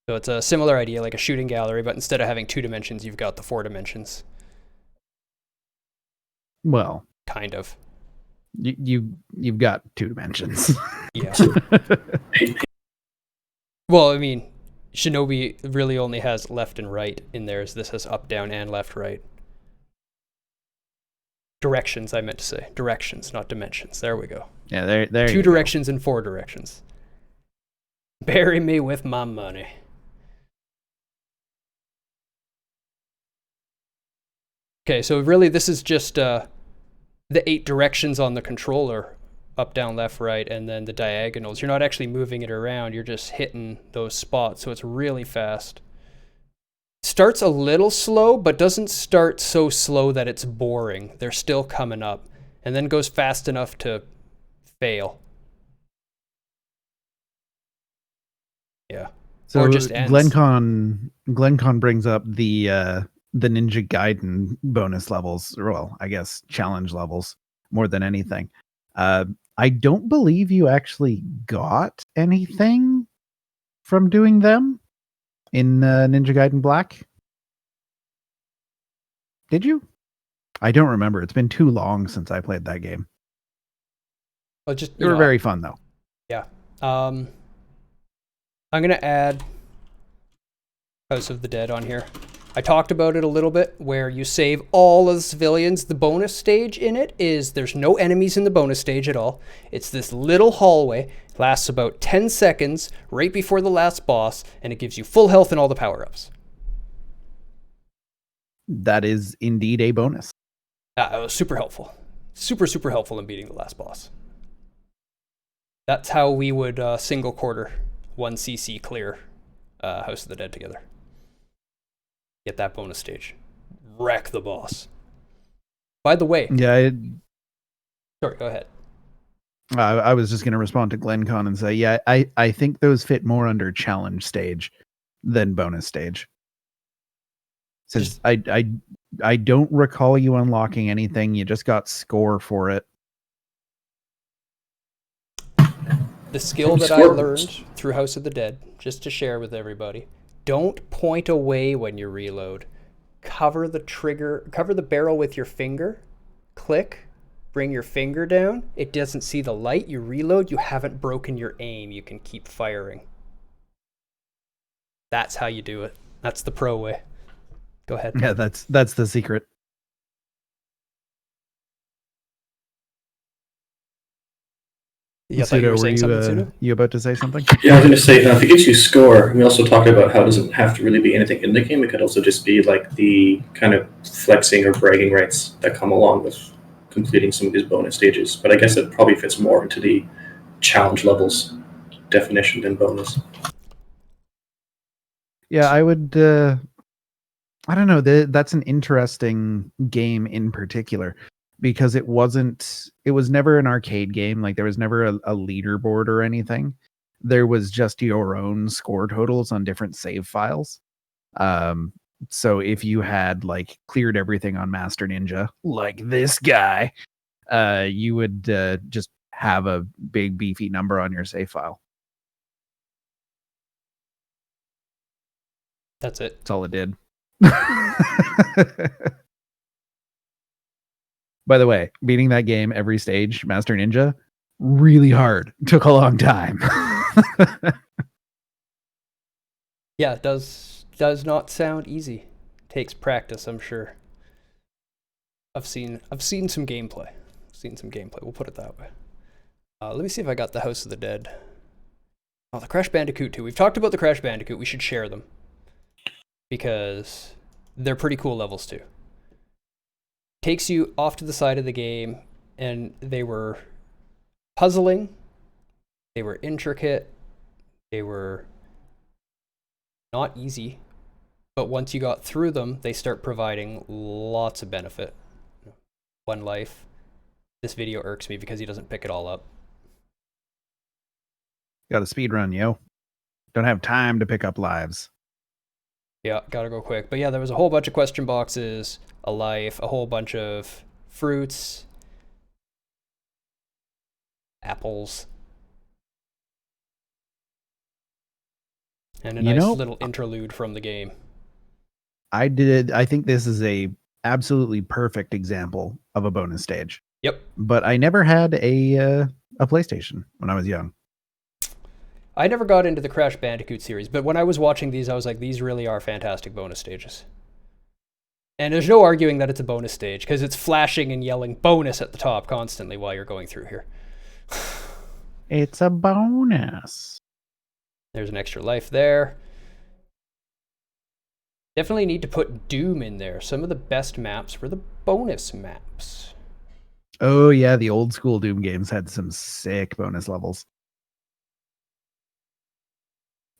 So it's a similar idea, like a shooting gallery, but instead of having 2 dimensions, you've got the 4 dimensions. Well, Kind of. you've got 2 dimensions. Yeah. Well, I mean, Shinobi really only has left and right in theirs. This has up, down, and left, right. Directions, I meant to say. Directions, not dimensions. There we go. Yeah, there. 2 you go. directions and 4 directions. Bury me with my money. Okay, so really this is just the 8 directions on the controller, up, down, left, right, and then the diagonals. You're not actually moving it around, you're just hitting those spots, so it's really fast. Starts a little slow, but doesn't start so slow that it's boring. They're still coming up, and then goes fast enough to fail. Yeah. So Or just ends. Glencon brings up the Ninja Gaiden bonus levels, or well, I guess challenge levels more than anything. I don't believe you actually got anything from doing them in Ninja Gaiden Black. Did you? I don't remember. It's been too long since I played that game. Well, just They were very fun though. Yeah. I'm gonna add House of the Dead on here. I talked about it a little bit, where you save all of the civilians. The bonus stage in it is there's no enemies in the bonus stage at all. It's this little hallway, lasts about 10 seconds, right before the last boss, and it gives you full health and all the power-ups. That is indeed a bonus. It was super helpful. Super, super helpful in beating the last boss. That's how we would single quarter 1cc clear House of the Dead together. Get that bonus stage. Wreck the boss. By the way, Yeah, sorry, go ahead. I was just going to respond to GlenCon and say, yeah, I think those fit more under challenge stage than bonus stage. Since I don't recall you unlocking anything. You just got score for it. The skill that I learned through House of the Dead, just to share with everybody, don't point away when you reload. Cover the barrel with your finger, click, bring your finger down. It doesn't see the light. You reload, you haven't broken your aim. You can keep firing. That's how you do it. That's the pro way. Go ahead. Yeah, that's the secret. Yeah, I thought you were saying something, Suno? You about to say something? Yeah, I was going to say, if it gives you score, we also talked about how it doesn't have to really be anything in the game. It could also just be like the kind of flexing or bragging rights that come along with completing some of these bonus stages. But I guess it probably fits more into the challenge levels definition than bonus. Yeah, I would... I don't know. That's an interesting game in particular. Because it was never an arcade game. Like there was never a leaderboard or anything. There was just your own score totals on different save files. So if you had like cleared everything on Master Ninja, like this guy, you would just have a big beefy number on your save file. That's it. That's all it did. By the way, beating that game every stage, Master Ninja, really hard. Took a long time. Yeah, it does not sound easy. Takes practice, I'm sure. I've seen some gameplay. We'll put it that way. Let me see if I got the House of the Dead. Oh, the Crash Bandicoot 2. We've talked about the Crash Bandicoot. We should share them. Because they're pretty cool levels too. Takes you off to the side of the game, and they were puzzling, they were intricate, they were not easy, but once you got through them, they start providing lots of benefit. One life. This video irks me because he doesn't pick it all up. Got a speed run, yo. Don't have time to pick up lives. Yeah, gotta go quick. But yeah, there was a whole bunch of question boxes, a life, a whole bunch of fruits, apples, and a nice little interlude from the game. I think this is a absolutely perfect example of a bonus stage. Yep. But I never had a PlayStation when I was young. I never got into the Crash Bandicoot series, but when I was watching these, I was like, these really are fantastic bonus stages. And there's no arguing that it's a bonus stage, because it's flashing and yelling bonus at the top constantly while you're going through here. It's a bonus. There's an extra life there. Definitely need to put Doom in there. Some of the best maps were the bonus maps. Oh yeah, the old school Doom games had some sick bonus levels.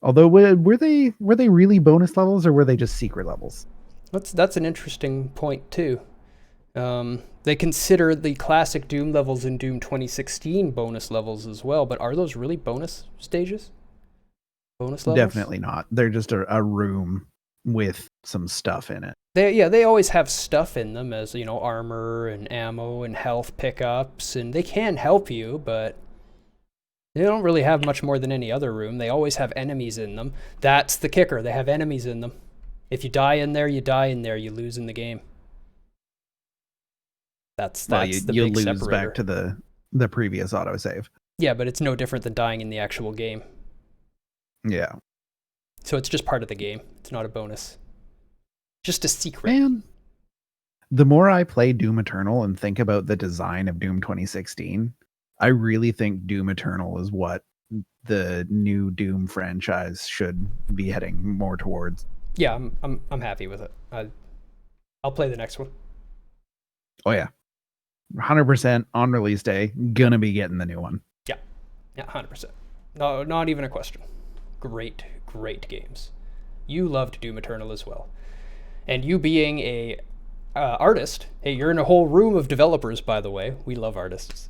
Although, were they really bonus levels, or were they just secret levels? That's an interesting point too. They consider the classic Doom levels in Doom 2016 bonus levels as well, but are those really bonus stages? Bonus levels? Definitely not. They're just a room with some stuff in it. They always have stuff in them, as armor and ammo and health pickups, and they can help you, but they don't really have much more than any other room. They always have enemies in them. That's the kicker. They have enemies in them. If you die in there, you die in there. You lose in the game. That's the you big lose separator. back to the previous autosave. Yeah, but it's no different than dying in the actual game. Yeah. So it's just part of the game. It's not a bonus. Just a secret. Man, the more I play Doom Eternal and think about the design of Doom 2016, I really think Doom Eternal is what the new Doom franchise should be heading more towards. Yeah, I'm happy with it. I'll play the next one. Oh yeah, 100% on release day. Gonna be getting the new one. Yeah, 100%. No, not even a question. Great games. You loved Doom Eternal as well, and you being a artist. Hey, you're in a whole room of developers, by the way. We love artists.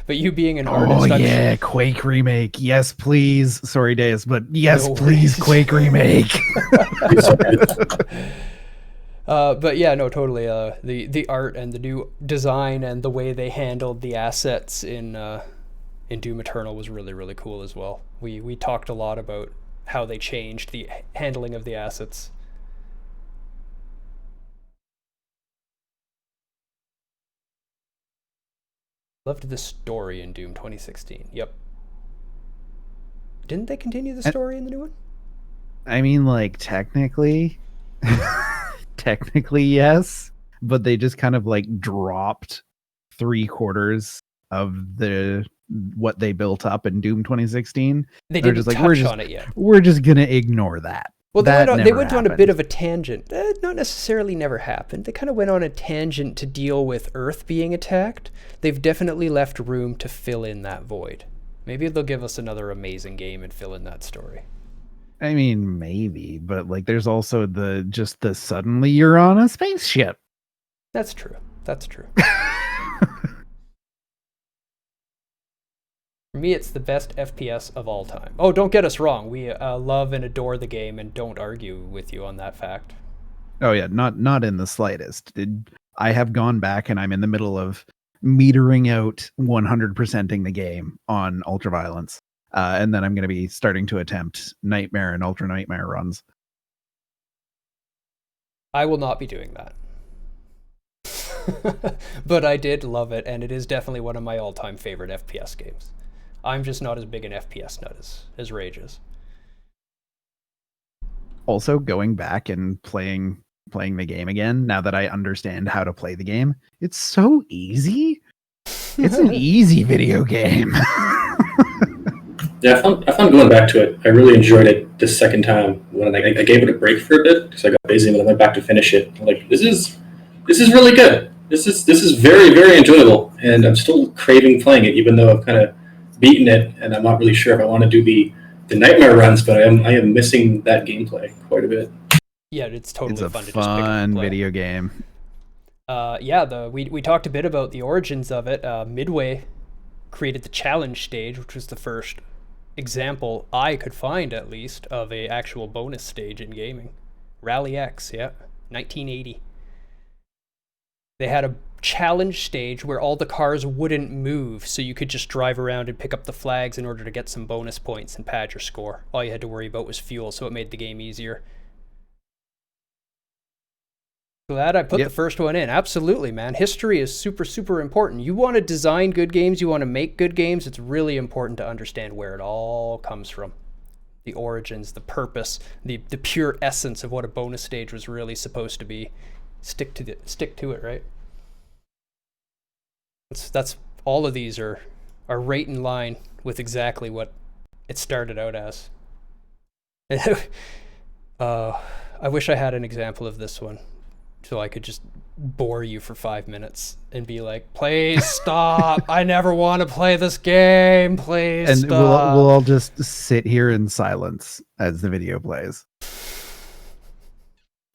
But you being an Oh artist, I'm yeah, Quake remake. Yes, please. Sorry, Deus, but yes, No please, worries. Quake remake. But yeah, no, totally. The art and the new design and the way they handled the assets in Doom Eternal was really, really cool as well. We talked a lot about how they changed the handling of the assets. Loved the story in Doom 2016. Yep. Didn't they continue the story in the new one? I mean, like technically, technically yes, but they just kind of like dropped 3/4 of the what they built up in Doom 2016. They They're didn't just like touch on it yet. we're just gonna ignore that. Well, That they never went on a happened. bit of a tangent. Not necessarily never happened. They kind of went on a tangent to deal with Earth being attacked. They've definitely left room to fill in that void. Maybe they'll give us another amazing game and fill in that story. I mean, maybe, but like, there's also the suddenly you're on a spaceship. That's true. That's true. For me, it's the best FPS of all time. Oh, don't get us wrong. We love and adore the game and don't argue with you on that fact. Oh yeah, not in the slightest. I have gone back and I'm in the middle of metering out 100%ing the game on ultraviolence. And then I'm going to be starting to attempt nightmare and ultra nightmare runs. I will not be doing that. But I did love it, and it is definitely one of my all-time favorite FPS games. I'm just not as big an FPS nut as Rage is. Also, going back and playing the game again, now that I understand how to play the game, it's so easy. It's an easy video game. Yeah, I found going back to it. I really enjoyed it the second time when I gave it a break for a bit because I got busy and then I went back to finish it. I'm like, this is really good. This is very, very enjoyable, and I'm still craving playing it, even though I've kind of beaten it, and I'm not really sure if I want to do the nightmare runs, but I am missing that gameplay quite a bit. Yeah, it's totally It's a fun to just pick up and play. video game. Yeah, we talked a bit about the origins of it. Midway created the challenge stage, which was the first example I could find, at least, of a actual bonus stage in gaming. Rally X, yeah, 1980. They had a challenge stage where all the cars wouldn't move, so you could just drive around and pick up the flags in order to get some bonus points and pad your score. All you had to worry about was fuel, so it made the game easier. Glad I put the first one in. Absolutely, man. History is super, super important. You want to design good games, you want to make good games, it's really important to understand where it all comes from. The origins, the purpose, the pure essence of what a bonus stage was really supposed to be. Stick to it, right? That's all of these are right in line with exactly what it started out as. I wish I had an example of this one, so I could just bore you for 5 minutes and be like, please stop. I never want to play this game. Please and stop. we'll all just sit here in silence as the video plays.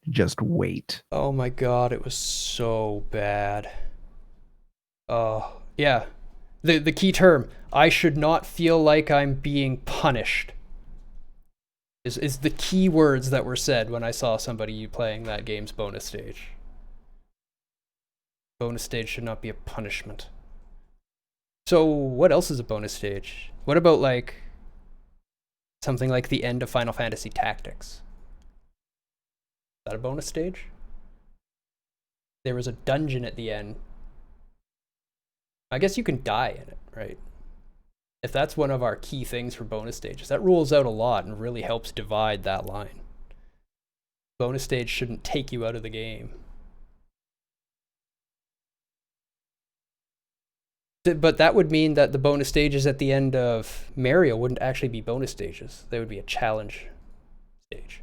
Just wait. Oh my god, it was so bad. Oh, yeah. The key term, I should not feel like I'm being punished, is the key words that were said when I saw somebody playing that game's bonus stage. Bonus stage should not be a punishment. So what else is a bonus stage? What about like something like the end of Final Fantasy Tactics? Is that a bonus stage? There was a dungeon at the end. I guess you can die in it, right? If that's one of our key things for bonus stages, that rules out a lot and really helps divide that line. Bonus stage shouldn't take you out of the game. But that would mean that the bonus stages at the end of Mario wouldn't actually be bonus stages. They would be a challenge stage.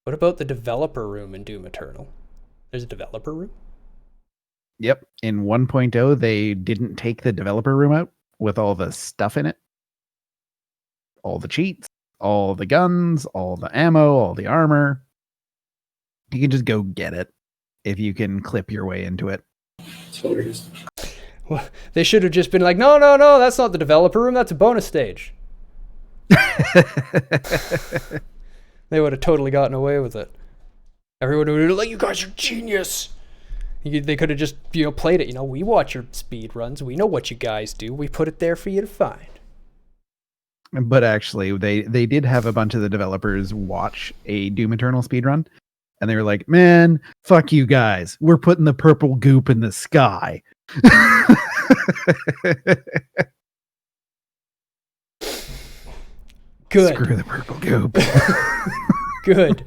What about the developer room in Doom Eternal? There's a developer room? Yep. In 1.0, they didn't take the developer room out with all the stuff in it. All the cheats, all the guns, all the ammo, all the armor. You can just go get it if you can clip your way into it. It's hilarious. Well, they should have just been like, no, no, no, that's not the developer room. That's a bonus stage. They would have totally gotten away with it. Everyone would have been like, you guys are genius. They could have just, played it. We watch your speed runs. We know what you guys do. We put it there for you to find. But actually, they did have a bunch of the developers watch a Doom Eternal speedrun, and they were like, man, fuck you guys. We're putting the purple goop in the sky. Good. Screw the purple goop. Good.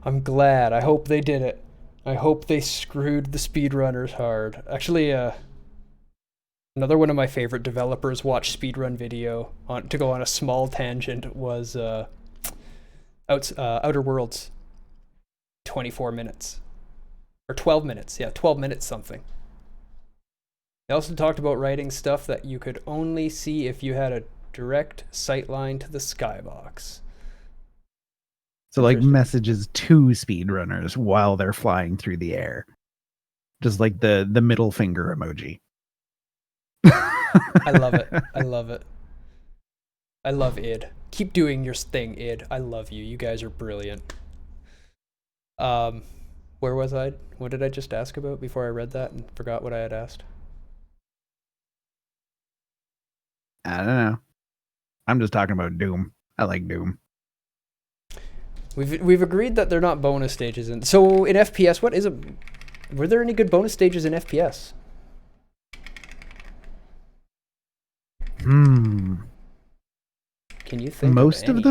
I'm glad. I hope they did it. I hope they screwed the speedrunners hard. Actually, another one of my favorite developers watch speedrun video to go on a small tangent was Outer Worlds. 24 minutes. Or 12 minutes. Yeah, 12 minutes something. They also talked about writing stuff that you could only see if you had a direct sightline to the skybox. So like messages to speedrunners while they're flying through the air. Just like the middle finger emoji. I love it. I love it. I love id. Keep doing your thing, id. I love you. You guys are brilliant. Where was I? What did I just ask about before I read that and forgot what I had asked? I don't know. I'm just talking about Doom. I like Doom. We've agreed that they're not bonus stages. So in FPS, what is it? Were there any good bonus stages in FPS? Can you think most of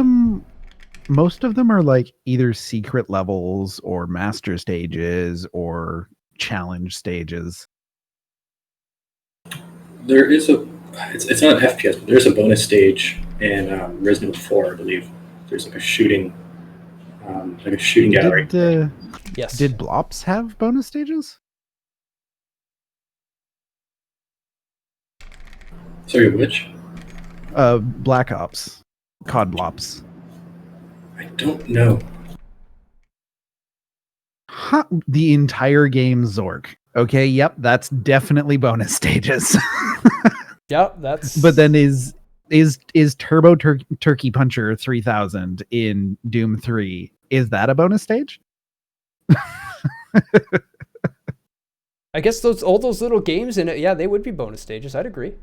of them are like either secret levels or master stages or challenge stages. There is it's not an FPS, but there's a bonus stage in Resident Evil 4, I believe. There's like a shooting gallery. Yes. Did Blops have bonus stages? Sorry, which? Black Ops. COD Blops. I don't know. Huh, the entire game Zork. Okay, yep, that's definitely bonus stages. Yep, that's. But then is Turbo Turkey Puncher 3000 in Doom 3? Is that a bonus stage? I guess all those little games in it, yeah, they would be bonus stages. I'd agree.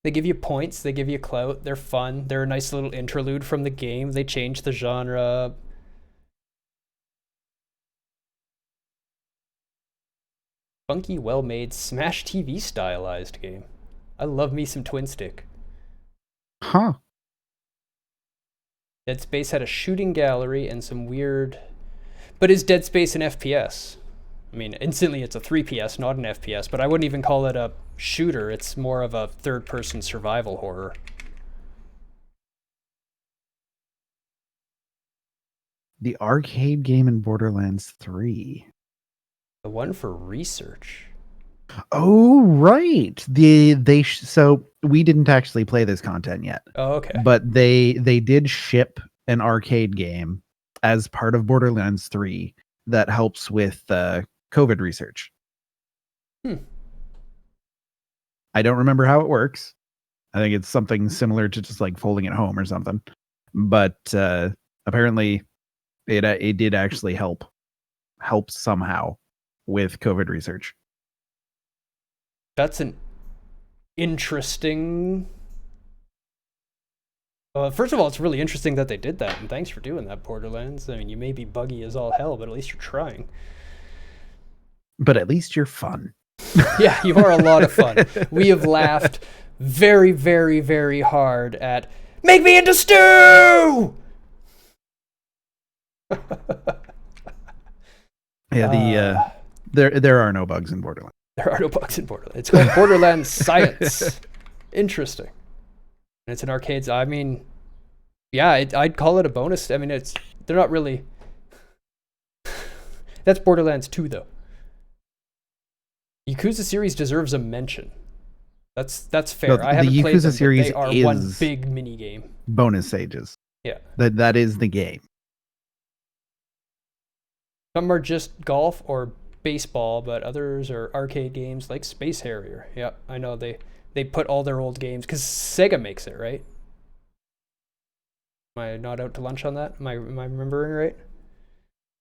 They give you points, they give you clout, they're fun, they're a nice little interlude from the game, they change the genre. Funky, well-made, Smash TV stylized game. I love me some twin stick. Huh. Dead Space had a shooting gallery and some weird... But is Dead Space an FPS? I mean, instantly it's a 3PS, not an FPS, but I wouldn't even call it a shooter. It's more of a third-person survival horror. The arcade game in Borderlands 3. The one for research. Oh, right. So we didn't actually play this content yet. Oh, okay. But they did ship an arcade game as part of Borderlands 3 that helps with COVID research. I don't remember how it works. I think it's something similar to just like folding at home or something. But apparently it did actually help somehow with COVID research. That's an interesting... first of all, it's really interesting that they did that, and thanks for doing that, Borderlands. I mean, you may be buggy as all hell, but at least you're trying. But at least you're fun. Yeah, you are a lot of fun. We have laughed very, very, very hard at "Make me into stew!" Yeah, there are no bugs in Borderlands. There are no bugs in Borderlands. It's called Borderlands Science. Interesting. And it's in arcades. I mean, yeah, I'd call it a bonus. I mean, they're not really... That's Borderlands 2, though. Yakuza series deserves a mention. That's fair. No, I haven't the played Yakuza them, series but they are one big mini game. Bonus stages. Yeah. That is the game. Some are just golf or baseball, but others are arcade games like Space Harrier. Yeah, I know they put all their old games because Sega makes it, right? Am I not out to lunch on that? Am I remembering right?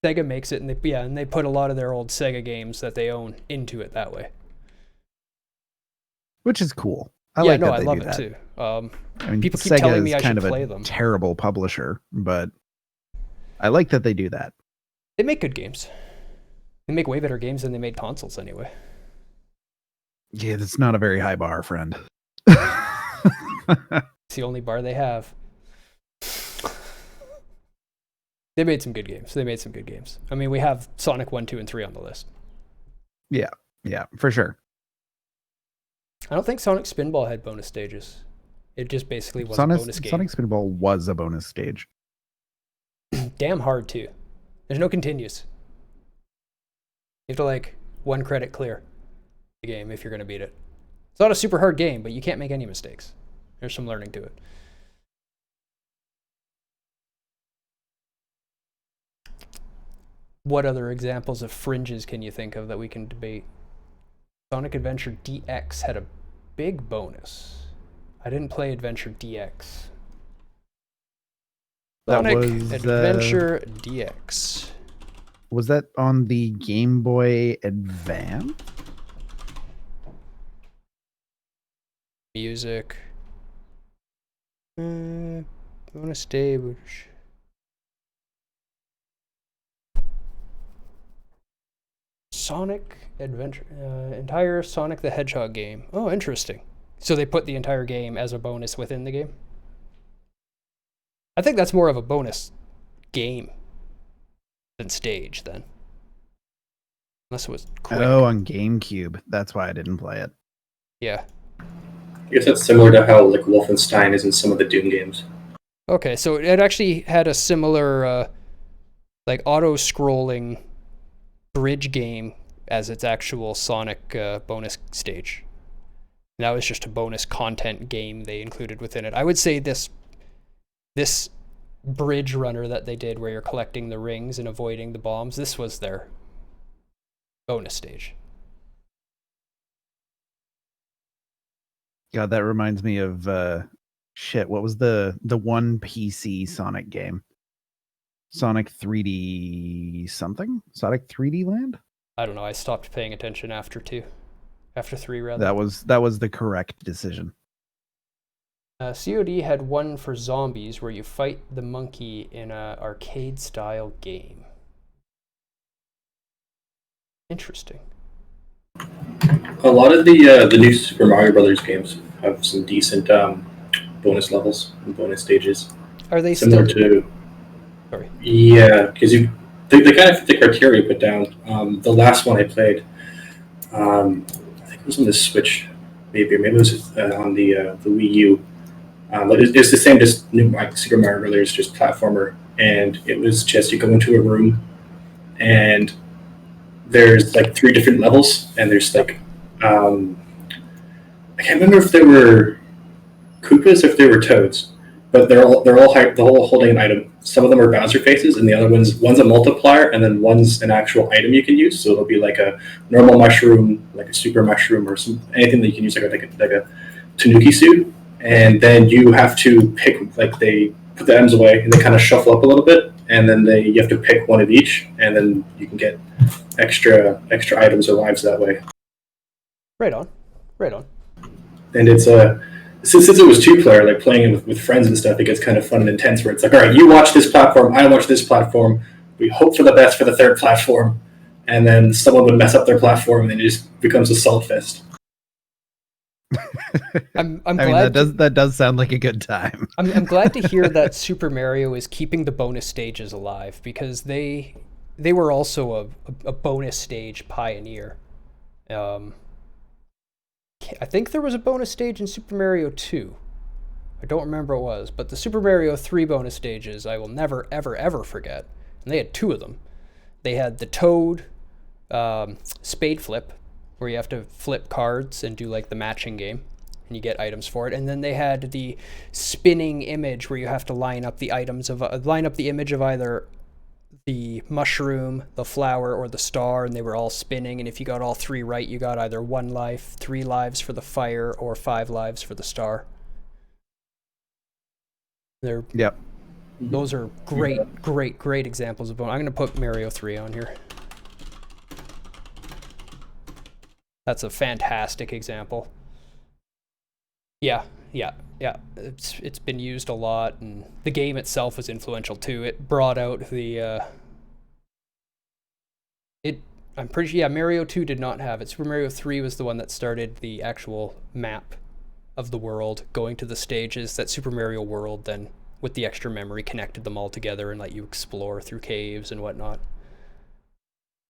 Sega makes it, and they put a lot of their old Sega games that they own into it that way. Which is cool. I love it too. I mean, people keep Sega telling me is I kind should of play a them. terrible publisher, but I like that they do that. They make good games. They make way better games than they made consoles anyway. Yeah, that's not a very high bar, friend. It's the only bar they have. They made some good games. I mean, we have Sonic 1, 2, and 3 on the list. Yeah, for sure. I don't think Sonic Spinball had bonus stages. It just basically was a bonus game. Sonic Spinball was a bonus stage. Damn hard, too. There's no continues. You have to, like, 1 credit clear the game if you're going to beat it. It's not a super hard game, but you can't make any mistakes. There's some learning to it. What other examples of fringes can you think of that we can debate? Sonic Adventure DX had a big bonus. I didn't play Adventure DX. Sonic Adventure DX. Was that on the Game Boy Advance? Music. Bonus stage. Sonic Adventure, entire Sonic the Hedgehog game. Oh, interesting. So they put the entire game as a bonus within the game? I think that's more of a bonus game than stage, then. Unless it was quick. Oh, on GameCube. That's why I didn't play it. Yeah. I guess that's similar to how like Wolfenstein is in some of the Doom games. Okay, so it actually had a similar, like, auto-scrolling bridge game as its actual Sonic bonus stage. And that was just a bonus content game they included within it. I would say this bridge runner that they did where you're collecting the rings and avoiding the bombs, this was their bonus stage. God, that reminds me of what was the one PC Sonic game? Sonic 3D something? Sonic 3D Land? I don't know. I stopped paying attention after 3 rather. That was the correct decision. COD had one for zombies where you fight the monkey in a arcade style game. Interesting. A lot of the new Super Mario Brothers games have some decent bonus levels and bonus stages. Are they similar to? Sorry. Yeah, because they kind of fit the criteria put down. The last one I played, I think it was on the Switch, maybe it was on the Wii U. But it's the same, just new Super Mario Brothers, just platformer, and it was just you go into a room, and there's like 3 different levels, and there's like I can't remember if they were Koopas or if they were Toads, but they're all holding an item. Some of them are Bowser faces, and the other one's a multiplier, and then one's an actual item you can use. So it'll be like a normal mushroom, like a super mushroom, or anything that you can use, like a Tanuki suit. And then you have to pick, like they put the items away, and they kind of shuffle up a little bit, and then you have to pick one of each, and then you can get extra items or lives that way. Right on. And it's since it was 2-player, like playing it with friends and stuff, it gets kind of fun and intense. Where it's like, all right, you watch this platform, I watch this platform. We hope for the best for the third platform, and then someone would mess up their platform, and then it just becomes a salt fest. I'm glad that does sound like a good time. I'm glad to hear that Super Mario is keeping the bonus stages alive, because they were also a bonus stage pioneer. I think there was a bonus stage in Super Mario 2. I don't remember what it was, but the Super Mario 3 bonus stages I will never, ever, ever forget. And they had 2 of them. They had the Toad spade flip, where you have to flip cards and do like the matching game, and you get items for it. And then they had the spinning image, where you have to line up the image of either the mushroom, the flower, or the star, and they were all spinning. And if you got all 3 right, you got either 1 life, 3 lives for the fire, or 5 lives for the star. Yep. Those are great examples of bonus. I'm going to put Mario 3 on here. That's a fantastic example. Yeah. It's been used a lot, and the game itself was influential too. It brought out the I'm pretty sure, Mario 2 did not have it. Super Mario 3 was the one that started the actual map of the world, going to the stages. That Super Mario World then, with the extra memory, connected them all together and let you explore through caves and whatnot.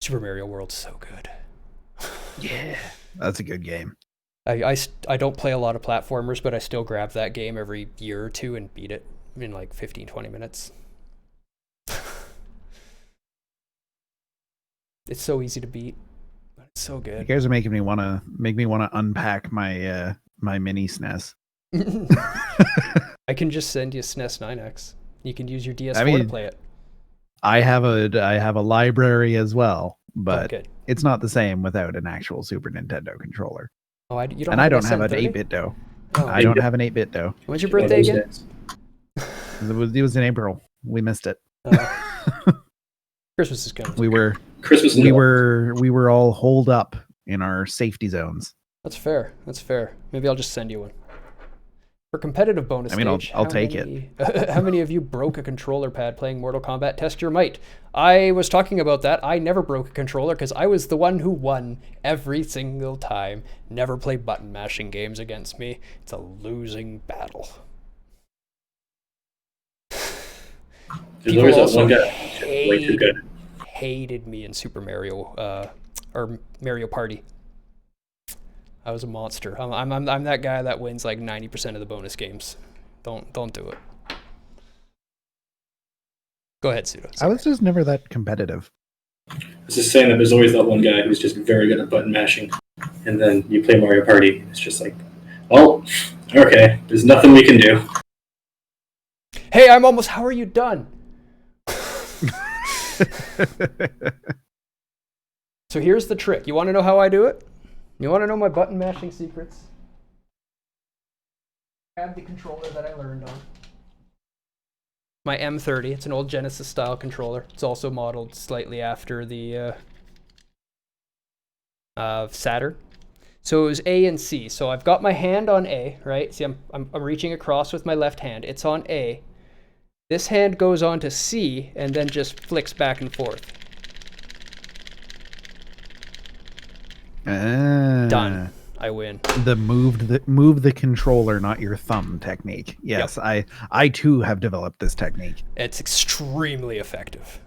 Super Mario World's so good. Yeah, that's a good game. I don't play a lot of platformers, but I still grab that game every year or two and beat it in like 15-20 minutes. It's so easy to beat, but it's so You good. guys are making me want to unpack my my mini SNES. I can just send you a SNES 9X. You can use your DS4 I mean, to play it. I have a library as well, but good. it's not the same without an actual Super Nintendo controller. Oh, you don't And have I don't have an SN30? 8-bit though. Oh. I don't have an 8-bit though. When's your birthday again? It was in April. We missed it. Christmas is coming. We were all holed up in our safety zones. That's fair. Maybe I'll just send you one. For competitive bonus stage, I'll take it. How many of you broke a controller pad playing Mortal Kombat? Test your might. I was talking about that. I never broke a controller because I was the one who won every single time. Never play button mashing games against me. It's a losing battle. There's always that one guy who's way too good. Hated me in Super Mario or Mario Party. I was a monster. I'm that guy that wins like 90% of the bonus games. Don't do it. Go ahead, Pseudo. I was just never that competitive. I was just saying that there's always that one guy who's just very good at button mashing, and then you play Mario Party, and it's just like, oh, okay, there's nothing we can do. Hey, I'm almost. How are you done? So here's the trick. You want to know how I do it? You want to know my button mashing secrets? Grab the controller that I learned on. My M30. It's an old Genesis style controller. It's also modeled slightly after the Saturn. So it was A and C. So I've got my hand on A, right? See, I'm reaching across with my left hand. It's on A. This hand goes on to C and then just flicks back and forth. Done. I win. The move the controller, not your thumb technique. Yes, yep. I too have developed this technique. It's extremely effective.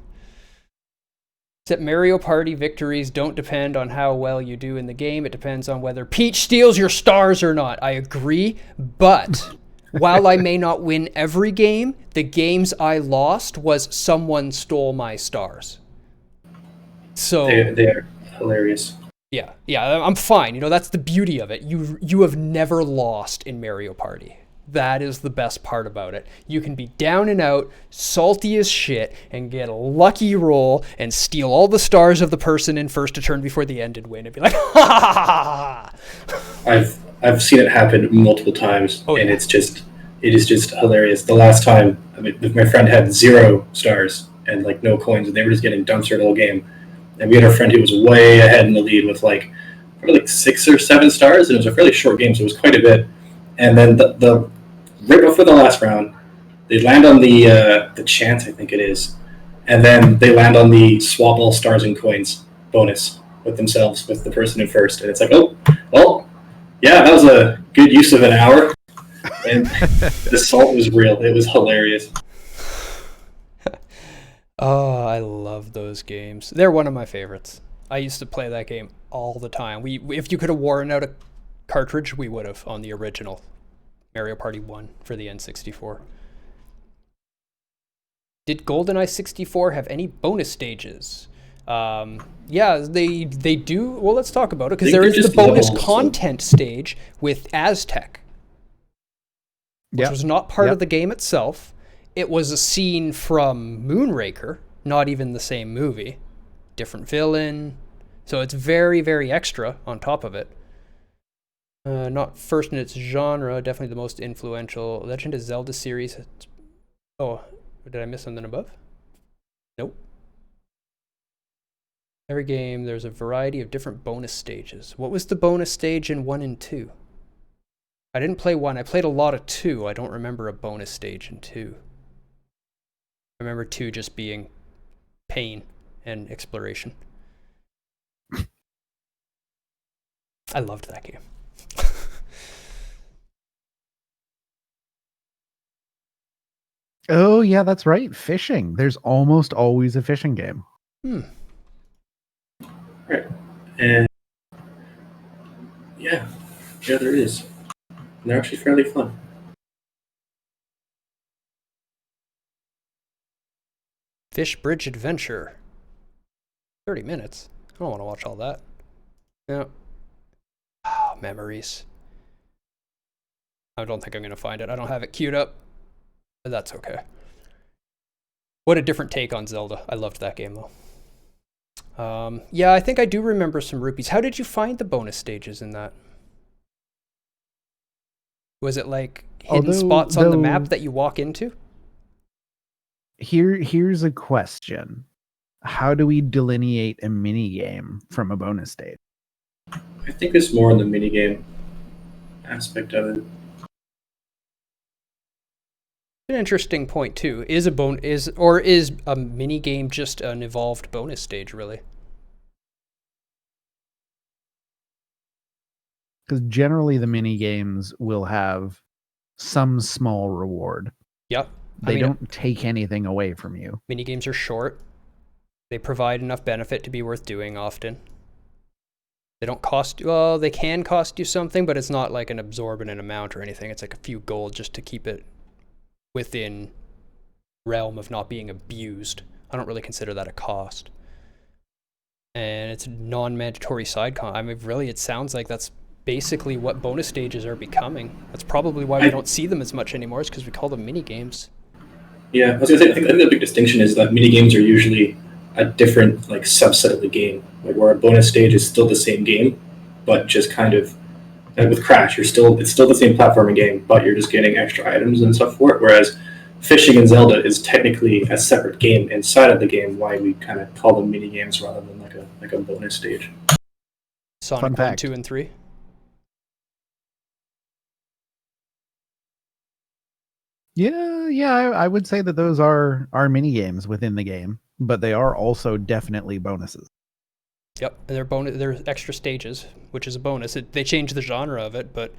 Except Mario Party victories don't depend on how well you do in the game. It depends on whether Peach steals your stars or not. I agree, but while I may not win every game, the games I lost was someone stole my stars. So they're hilarious. Yeah, I'm fine. You know, that's the beauty of it. You have never lost in Mario Party. That is the best part about it. You can be down and out, salty as shit, and get a lucky roll and steal all the stars of the person in first to turn before the end and win and be like, ha ha ha ha. I've seen it happen multiple times, and it is just hilarious. The last time, my friend had 0 stars and like no coins, and they were just getting dumpstered the whole game. And we had our friend who was way ahead in the lead with probably 6 or 7 stars, and it was a fairly short game, so it was quite a bit. And then the right before the last round, they land on the chance, I think it is, and then they land on the swap all stars and coins bonus with themselves with the person in first, and it's like, oh, well, yeah, that was a good use of an hour, and the salt was real. It was hilarious. Oh, I love those games. They're one of my favorites. I used to play that game all the time. If you could have worn out a cartridge, we would have on the original Mario Party 1 for the N64. Did GoldenEye 64 have any bonus stages? Yeah, they do. Well, let's talk about it, because there is the bonus content stage with Aztec, which was not part of the game itself. It was a scene from Moonraker, not even the same movie. Different villain. So it's very, very extra on top of it. Not first in its genre, definitely the most influential. Legend of Zelda series. Oh, did I miss something above? Nope. Every game, there's a variety of different bonus stages. What was the bonus stage in 1 and 2? I didn't play 1. I played a lot of 2. I don't remember a bonus stage in 2. I remember 2 just being pain and exploration. I loved that game. Oh, yeah, that's right. Fishing. There's almost always a fishing game. Right. And yeah, there is. And they're actually fairly fun. Fish Bridge Adventure. 30 minutes. I don't want to watch all that. Yeah. Oh, memories. I don't think I'm going to find it. I don't have it queued up. But that's okay. What a different take on Zelda. I loved that game, though. Yeah, I think I do remember some rupees. How did you find the bonus stages in that? Was it like hidden spots on the map that you walk into? Here's a question. How do we delineate a mini game from a bonus stage? I think it's more in the minigame aspect of it. An interesting point too. Is a mini game just an evolved bonus stage, really? Because generally the mini games will have some small reward. Yep. They don't take anything away from you. Mini games are short. They provide enough benefit to be worth doing often. They don't cost you, well, they can cost you something, but it's not like an absorbent amount or anything. It's like a few gold just to keep it within realm of not being abused. I don't really consider that a cost. And it's non-mandatory side con. I mean, really, it sounds like that's basically what bonus stages are becoming. That's probably why we don't see them as much anymore, is because we call them mini games. Yeah, I was gonna say, I think the big distinction is that mini games are usually a different like subset of the game, like where a bonus stage is still the same game, but just kind of like with Crash, it's still the same platforming game, but you're just getting extra items and stuff for it. Whereas fishing and Zelda is technically a separate game inside of the game. Why we kind of call them mini games rather than like a bonus stage. Sonic 1, 2, and 3. Yeah, I would say that those are mini games within the game, but they are also definitely bonuses. Yep, and they're extra stages, which is a bonus. They change the genre of it, but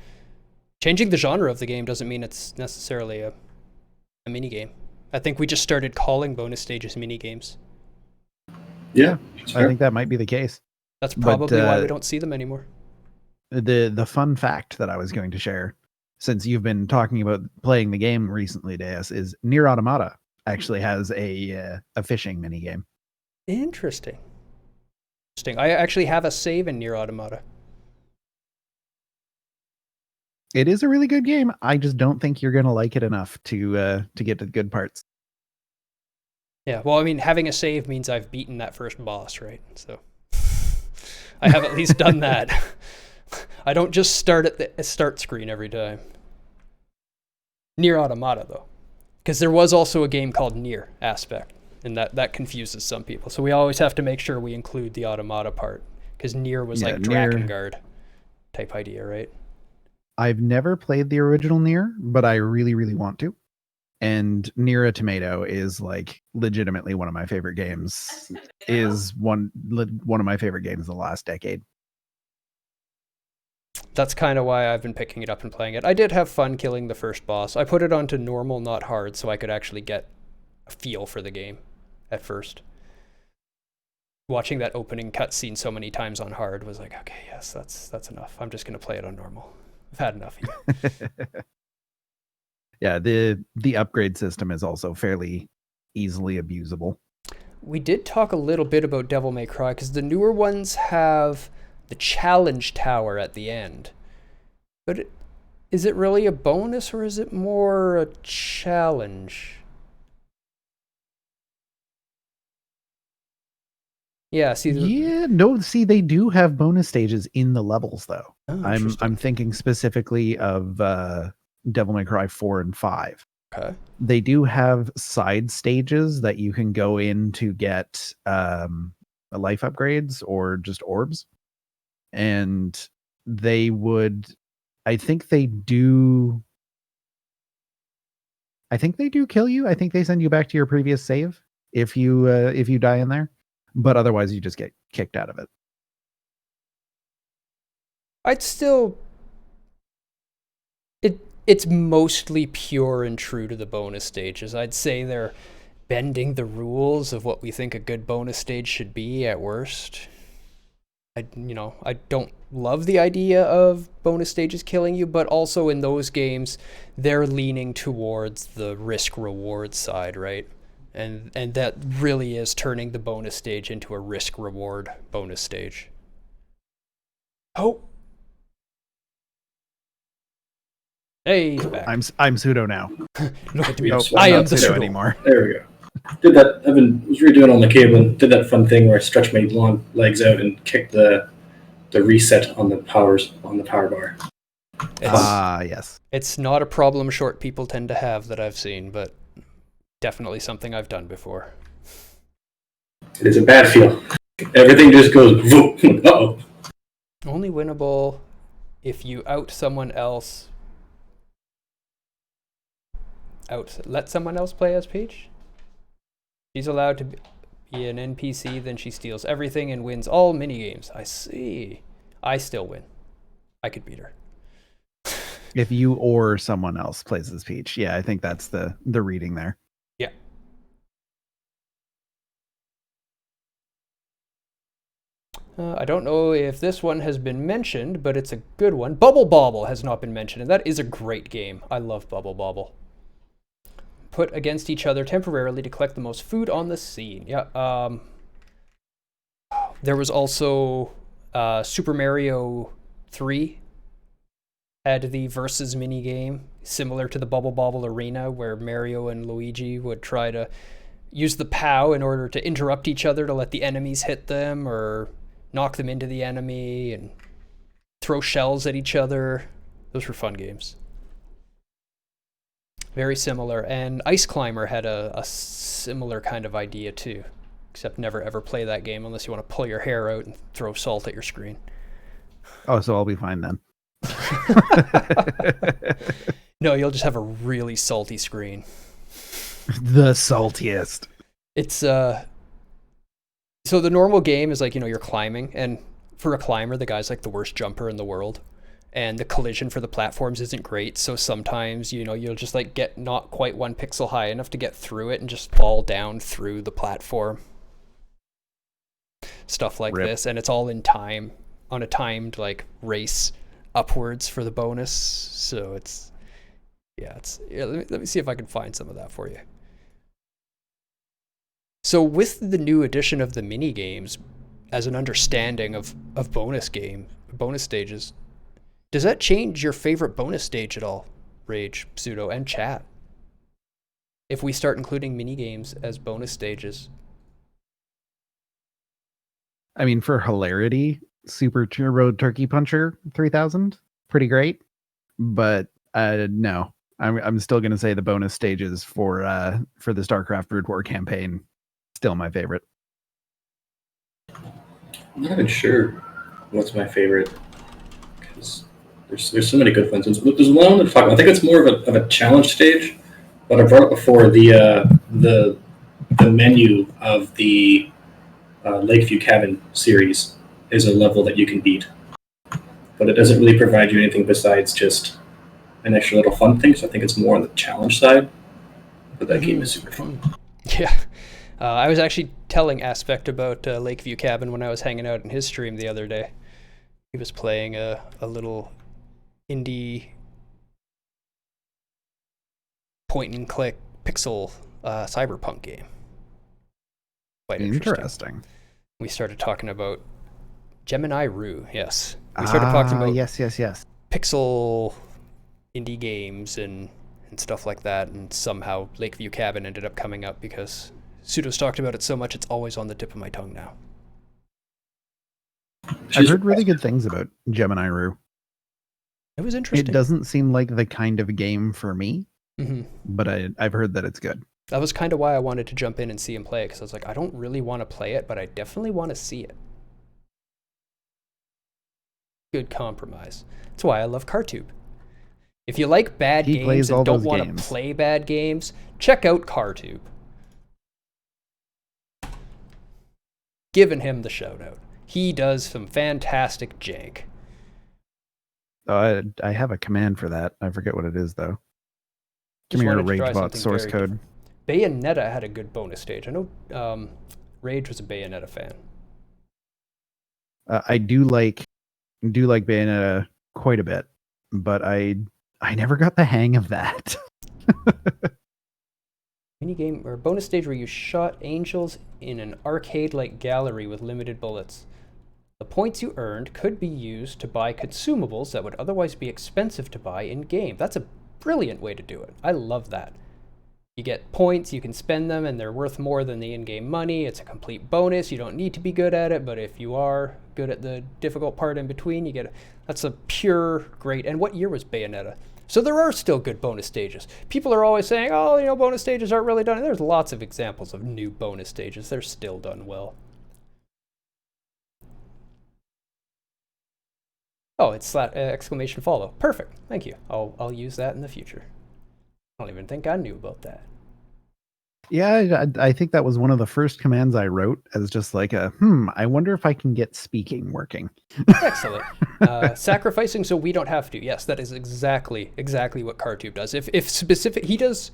changing the genre of the game doesn't mean it's necessarily a mini game. I think we just started calling bonus stages mini games. Yeah, I think that might be the case. That's probably why we don't see them anymore. The fun fact that I was going to share, since you've been talking about playing the game recently, Deus, is Nier Automata actually has a fishing mini game. Interesting. I actually have a save in Nier Automata. It is a really good game. I just don't think you're going to like it enough to get to the good parts. Yeah, well, I mean, having a save means I've beaten that first boss, right? So I have at least done that. I don't just start at the start screen every time. Nier Automata, though. Because there was also a game called Nier Aspect, and that confuses some people. So we always have to make sure we include the Automata part, because Nier was like Drakengard type idea, right? I've never played the original Nier, but I really, really want to. And Nier Automata is like legitimately one of my favorite games. Is one of my favorite games of the last decade. That's kind of why I've been picking it up and playing it. I did have fun killing the first boss. I put it onto normal, not hard, so I could actually get a feel for the game at first. Watching that opening cutscene so many times on hard was like, okay, yes, that's enough. I'm just going to play it on normal. I've had enough here. Yeah, the upgrade system is also fairly easily abusable. We did talk a little bit about Devil May Cry, because the newer ones have the challenge tower at the end. But is it really a bonus, or is it more a challenge? Yeah, see, Yeah, no, see, they do have bonus stages in the levels though. Oh, I'm interesting. thinking specifically of Devil May Cry 4 and 5. Okay. They do have side stages that you can go in to get life upgrades or just orbs. And they would, I think they do kill you. I think they send you back to your previous save if you die in there. But otherwise you just get kicked out of it. I'd still it's mostly pure and true to the bonus stages. I'd say they're bending the rules of what we think a good bonus stage should be at worst. I don't love the idea of bonus stages killing you, but also in those games, they're leaning towards the risk reward side, right? And that really is turning the bonus stage into a risk reward bonus stage. Oh. Hey, he's back. I'm pseudo now. Look at me. Nope, I I'm am not the pseudo pseudo. anymore. There we go. Was redoing on the cable and did that fun thing where I stretched my long legs out and kicked the reset on the power bar. Yes. It's not a problem short people tend to have that I've seen, but definitely something I've done before. It is a bad feel. Everything just goes voop. Uh-oh. Only winnable if you out someone else. Let someone else play as Peach? She's allowed to be an NPC, then she steals everything and wins all minigames. I see. I still win. I could beat her. If you or someone else plays as Peach. Yeah, I think that's the reading there. Yeah. I don't know if this one has been mentioned, but it's a good one. Bubble Bobble has not been mentioned, and that is a great game. I love Bubble Bobble. Put against each other temporarily to collect the most food on the scene. Yeah. There was also Super Mario 3 had the versus mini game similar to the Bubble Bobble Arena, where Mario and Luigi would try to use the POW in order to interrupt each other to let the enemies hit them or knock them into the enemy and throw shells at each other. Those were fun games. Very similar. And Ice Climber had a similar kind of idea too, except never ever play that game unless you want to pull your hair out and throw salt at your screen. Oh, so I'll be fine then. No, you'll just have a really salty screen. The saltiest. It's so the normal game is like, you're climbing, and for a climber, the guy's like the worst jumper in the world. And the collision for the platforms isn't great, so sometimes, you'll just like get not quite 1 pixel high enough to get through it and just fall down through the platform. Stuff like Rip. this, and it's all in time, on a timed like race upwards for the bonus. So let me see if I can find some of that for you. So with the new addition of the mini games, as an understanding of bonus stages, does that change your favorite bonus stage at all, Rage, Pseudo, and Chat? If we start including mini games as bonus stages. I mean, for hilarity, Super Turbo Turkey Puncher 3000, pretty great. But no, I'm still gonna say the bonus stages for the StarCraft Brood War campaign, still my favorite. I'm not even sure what's my favorite because there's so many good ones. There's one to talk about. I think it's more of a challenge stage, but I brought up before the menu of the Lakeview Cabin series is a level that you can beat, but it doesn't really provide you anything besides just an extra little fun thing. So I think it's more on the challenge side. But that game is super fun. Yeah. I was actually telling Aspect about Lakeview Cabin when I was hanging out in his stream the other day. He was playing a little indie point and click pixel cyberpunk game. Quite interesting. We started talking about Gemini Rue, yes. We started talking about yes. pixel indie games and stuff like that, and somehow Lakeview Cabin ended up coming up because Pseudo's talked about it so much it's always on the tip of my tongue now. I've heard really good things about Gemini Rue. It was interesting. It doesn't seem like the kind of game for me, but I've heard that it's good. That was kind of why I wanted to jump in and see him play it, because I was like, I don't really want to play it, but I definitely want to see it. Good compromise. That's why I love CarTube. If you like bad games and don't want to play bad games, check out CarTube. Giving him the shout out. He does some fantastic jank. I have a command for that. I forget what it is though. Give me your RageBot source code. Bayonetta had a good bonus stage. I know Rage was a Bayonetta fan. I do like Bayonetta quite a bit, but I never got the hang of that. Minigame or bonus stage where you shot angels in an arcade-like gallery with limited bullets. The points you earned could be used to buy consumables that would otherwise be expensive to buy in-game. That's a brilliant way to do it. I love that. You get points, you can spend them, and they're worth more than the in-game money. It's a complete bonus. You don't need to be good at it, but if you are good at the difficult part in between, you get that's a pure great. And what year was Bayonetta? So there are still good bonus stages. People are always saying, oh, bonus stages aren't really done. There's lots of examples of new bonus stages. They're still done well. Oh, it's exclamation follow. Perfect. Thank you. I'll use that in the future. I don't even think I knew about that. Yeah, I think that was one of the first commands I wrote as just like I wonder if I can get speaking working. Excellent. Sacrificing so we don't have to. Yes, that is exactly what CarTube does. If specific, he does,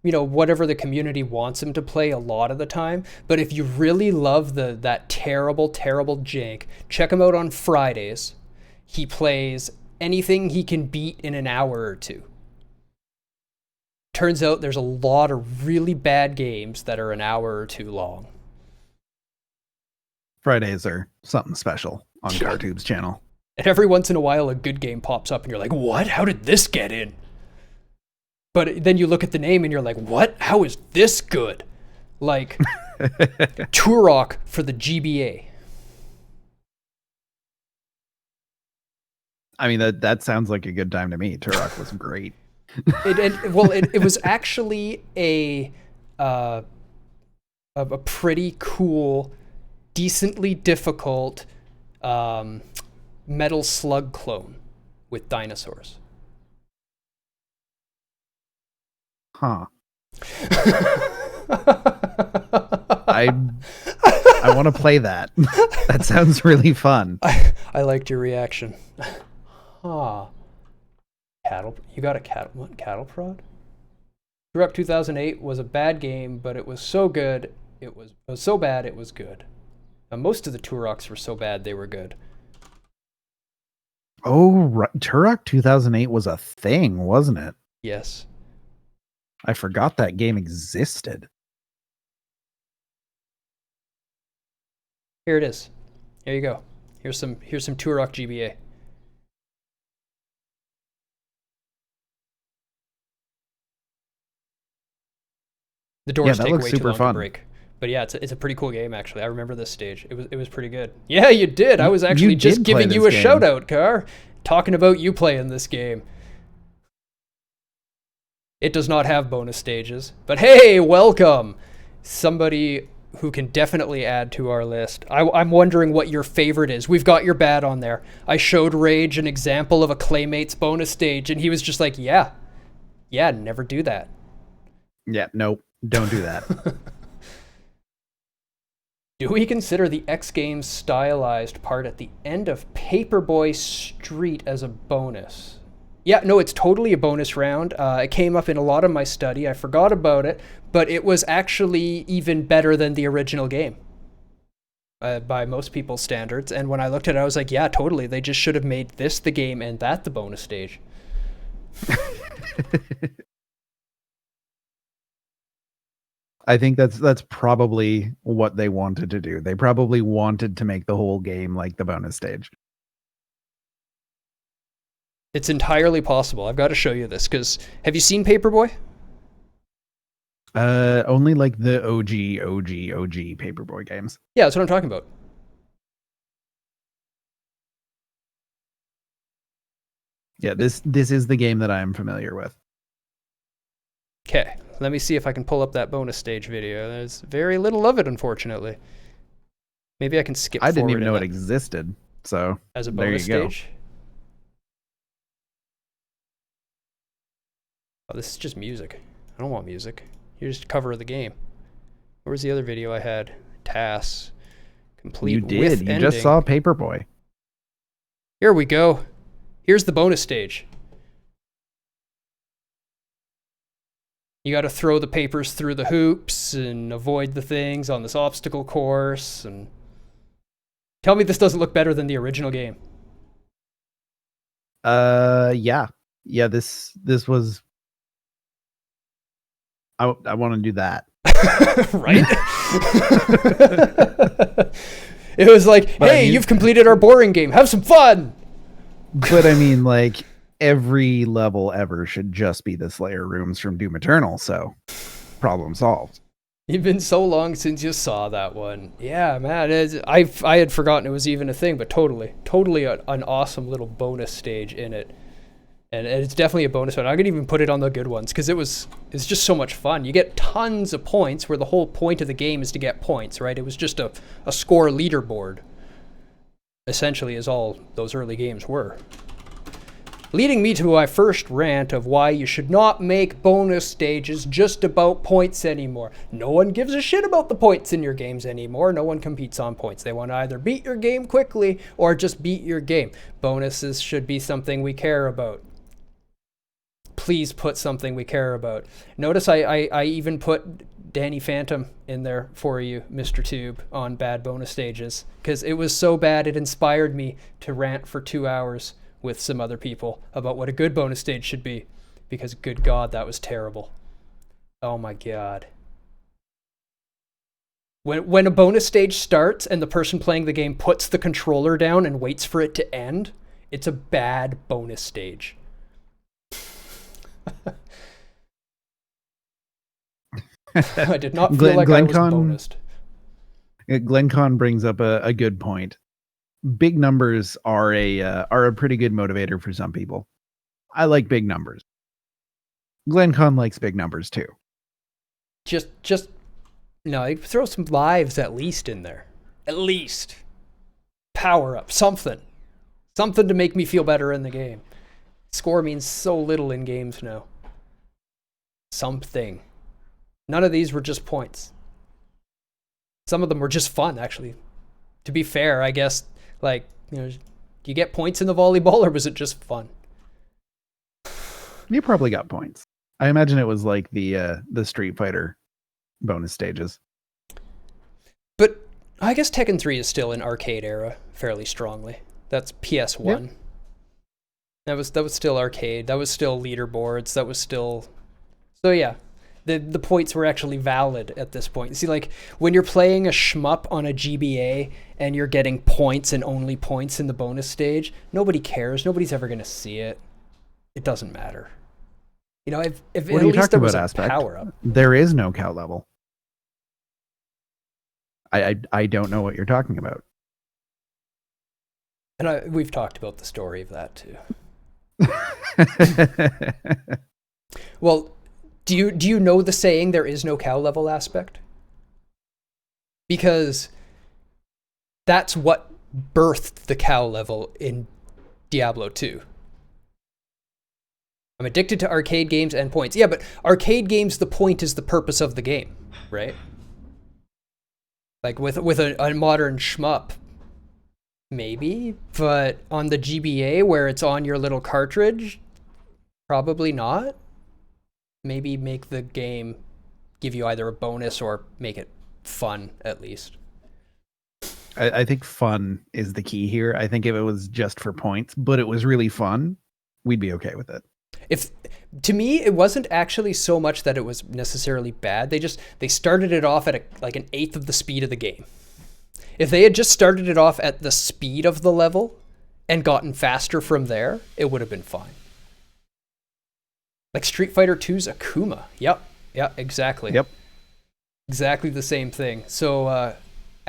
whatever the community wants him to play a lot of the time. But if you really love that terrible jank, check him out on Fridays. He plays anything he can beat in an hour or two. Turns out there's a lot of really bad games that are an hour or too long. Fridays are something special on CarTube's channel. And every once in a while, a good game pops up and you're like, what? How did this get in? But then you look at the name and you're like, what? How is this good? Like, Turok for the GBA. I mean, that sounds like a good time to me. Turok was great. It was actually a pretty cool, decently difficult Metal Slug clone with dinosaurs. Huh. I want to play that. That sounds really fun. I liked your reaction. Huh. You got a cattle prod? Turok 2008 was a bad game, but it was so good. It was so bad it was good. Most of the Turoks were so bad they were good. Oh, right. Turok 2008 was a thing, wasn't it? Yes. I forgot that game existed. Here it is. Here you go. Here's some Turok GBA. The doors take way too long to break. But yeah, it's a pretty cool game, actually. I remember this stage. It was pretty good. Yeah, you did. I was actually just giving you a shout out, Car. Talking about you playing this game. It does not have bonus stages. But hey, welcome! Somebody who can definitely add to our list. I'm wondering what your favorite is. We've got your bad on there. I showed Rage an example of a Claymates bonus stage, and he was just like, yeah, never do that. Yeah, nope. Don't do that. Do we consider the X Games stylized part at the end of Paperboy Street as a bonus? Yeah, no, it's totally a bonus round. It came up in a lot of my study. I forgot about it, but it was actually even better than the original game by most people's standards. And when I looked at it, I was like, yeah, totally. They just should have made this the game and that the bonus stage. I think that's probably what they wanted to do. They probably wanted to make the whole game like the bonus stage. It's entirely possible. I've got to show you this, because have you seen Paperboy? Only like the OG Paperboy games. Yeah, that's what I'm talking about. Yeah, this is the game that I'm familiar with. Okay, let me see if I can pull up that bonus stage video. There's very little of it, unfortunately. Maybe I can skip I didn't forward even know in it existed. So as a there bonus you go. stage. Oh, this is just music. I don't want music. Here's the cover of the game. Where's the other video I had? TAS. Complete You with did. You ending. just saw Paperboy. Here we go. Here's the bonus stage. You got to throw the papers through the hoops and avoid the things on this obstacle course. And tell me this doesn't look better than the original game. Yeah. This was. I want to do that. Right? It was like, But hey, you've completed our boring game. Have some fun. But I mean, like, every level ever should just be the Slayer rooms from Doom Eternal. So, problem solved. You've been so long since you saw that one. Yeah, man. I had forgotten it was even a thing, but totally an awesome little bonus stage in it. And it's definitely a bonus one. I'm going to even put it on the good ones because it's just so much fun. You get tons of points where the whole point of the game is to get points, right? It was just a score leaderboard, essentially, is all those early games were. Leading me to my first rant of why you should not make bonus stages just about points anymore. No one gives a shit about the points in your games anymore. No one competes on points. They want to either beat your game quickly or just beat your game. Bonuses should be something we care about. Please put something we care about. Notice I even put Danny Phantom in there for you, Mr. Tube, on bad bonus stages, because it was so bad it inspired me to rant for 2 hours with some other people about what a good bonus stage should be, because good God, that was terrible. Oh my God. When a bonus stage starts and the person playing the game puts the controller down and waits for it to end, it's a bad bonus stage. I did not feel like I was bonused. GlenCon brings up a good point. Big numbers are a pretty good motivator for some people. I like big numbers. GlenCon likes big numbers too. Just no, throw some lives at least in there. At least. Power up, something to make me feel better in the game. Score means so little in games now. Something. None of these were just points. Some of them were just fun, actually. To be fair, I guess, like, do you get points in the volleyball, or was it just fun? You probably got points. I imagine it was like the Street Fighter bonus stages. But I guess Tekken 3 is still in arcade era fairly strongly. That's PS1. Yep. That was still arcade. That was still leaderboards. That was still... So yeah, the points were actually valid at this point. See, like, when you're playing a shmup on a GBA and you're getting points and only points in the bonus stage, nobody cares. Nobody's ever going to see it. It doesn't matter. If at least there was a power up. There is no cow level. I don't know what you're talking about. And we've talked about the story of that too. Well, do you know the saying, there is no cow level aspect? Because that's what birthed the cow level in Diablo 2. I'm addicted to arcade games and points. Yeah, but arcade games, the point is the purpose of the game, right? Like with a modern shmup, maybe, but on the GBA where it's on your little cartridge, probably not. Maybe make the game give you either a bonus or make it fun, at least. I think fun is the key here. I think if it was just for points, but it was really fun, we'd be okay with it. To me, it wasn't actually so much that it was necessarily bad. They started it off at like an eighth of the speed of the game. If they had just started it off at the speed of the level and gotten faster from there, it would have been fine. Like Street Fighter 2's Akuma. Yep, exactly. Yep. Exactly the same thing. So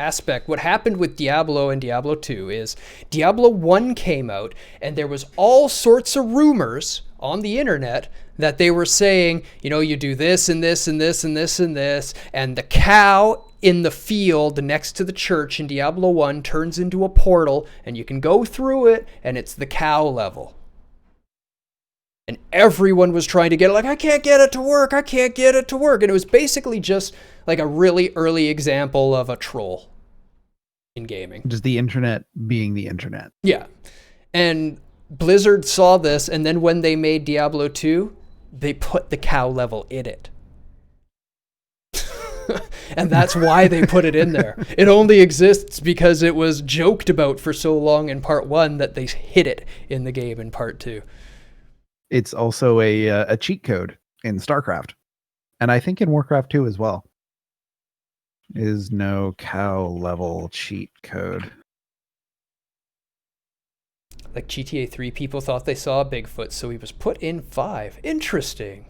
aspect, what happened with Diablo and Diablo 2 is Diablo 1 came out, and there was all sorts of rumors on the internet that they were saying, you know, you do this and this and this and this and this, and the cow in the field next to the church in Diablo 1 turns into a portal, and you can go through it, and it's the cow level. And everyone was trying to get it, like, I can't get it to work, I can't get it to work. And it was basically just like a really early example of a troll in gaming. Just the internet being the internet. Yeah. And Blizzard saw this, and then when they made Diablo 2, they put the cow level in it. And that's why they put it in there. It only exists because it was joked about for so long in part 1 that they hid it in the game in part 2. It's also a cheat code in StarCraft, and I think in Warcraft 2 as well. Is no cow level cheat code. Like GTA 3, people thought they saw a Bigfoot, so he was put in 5. Interesting.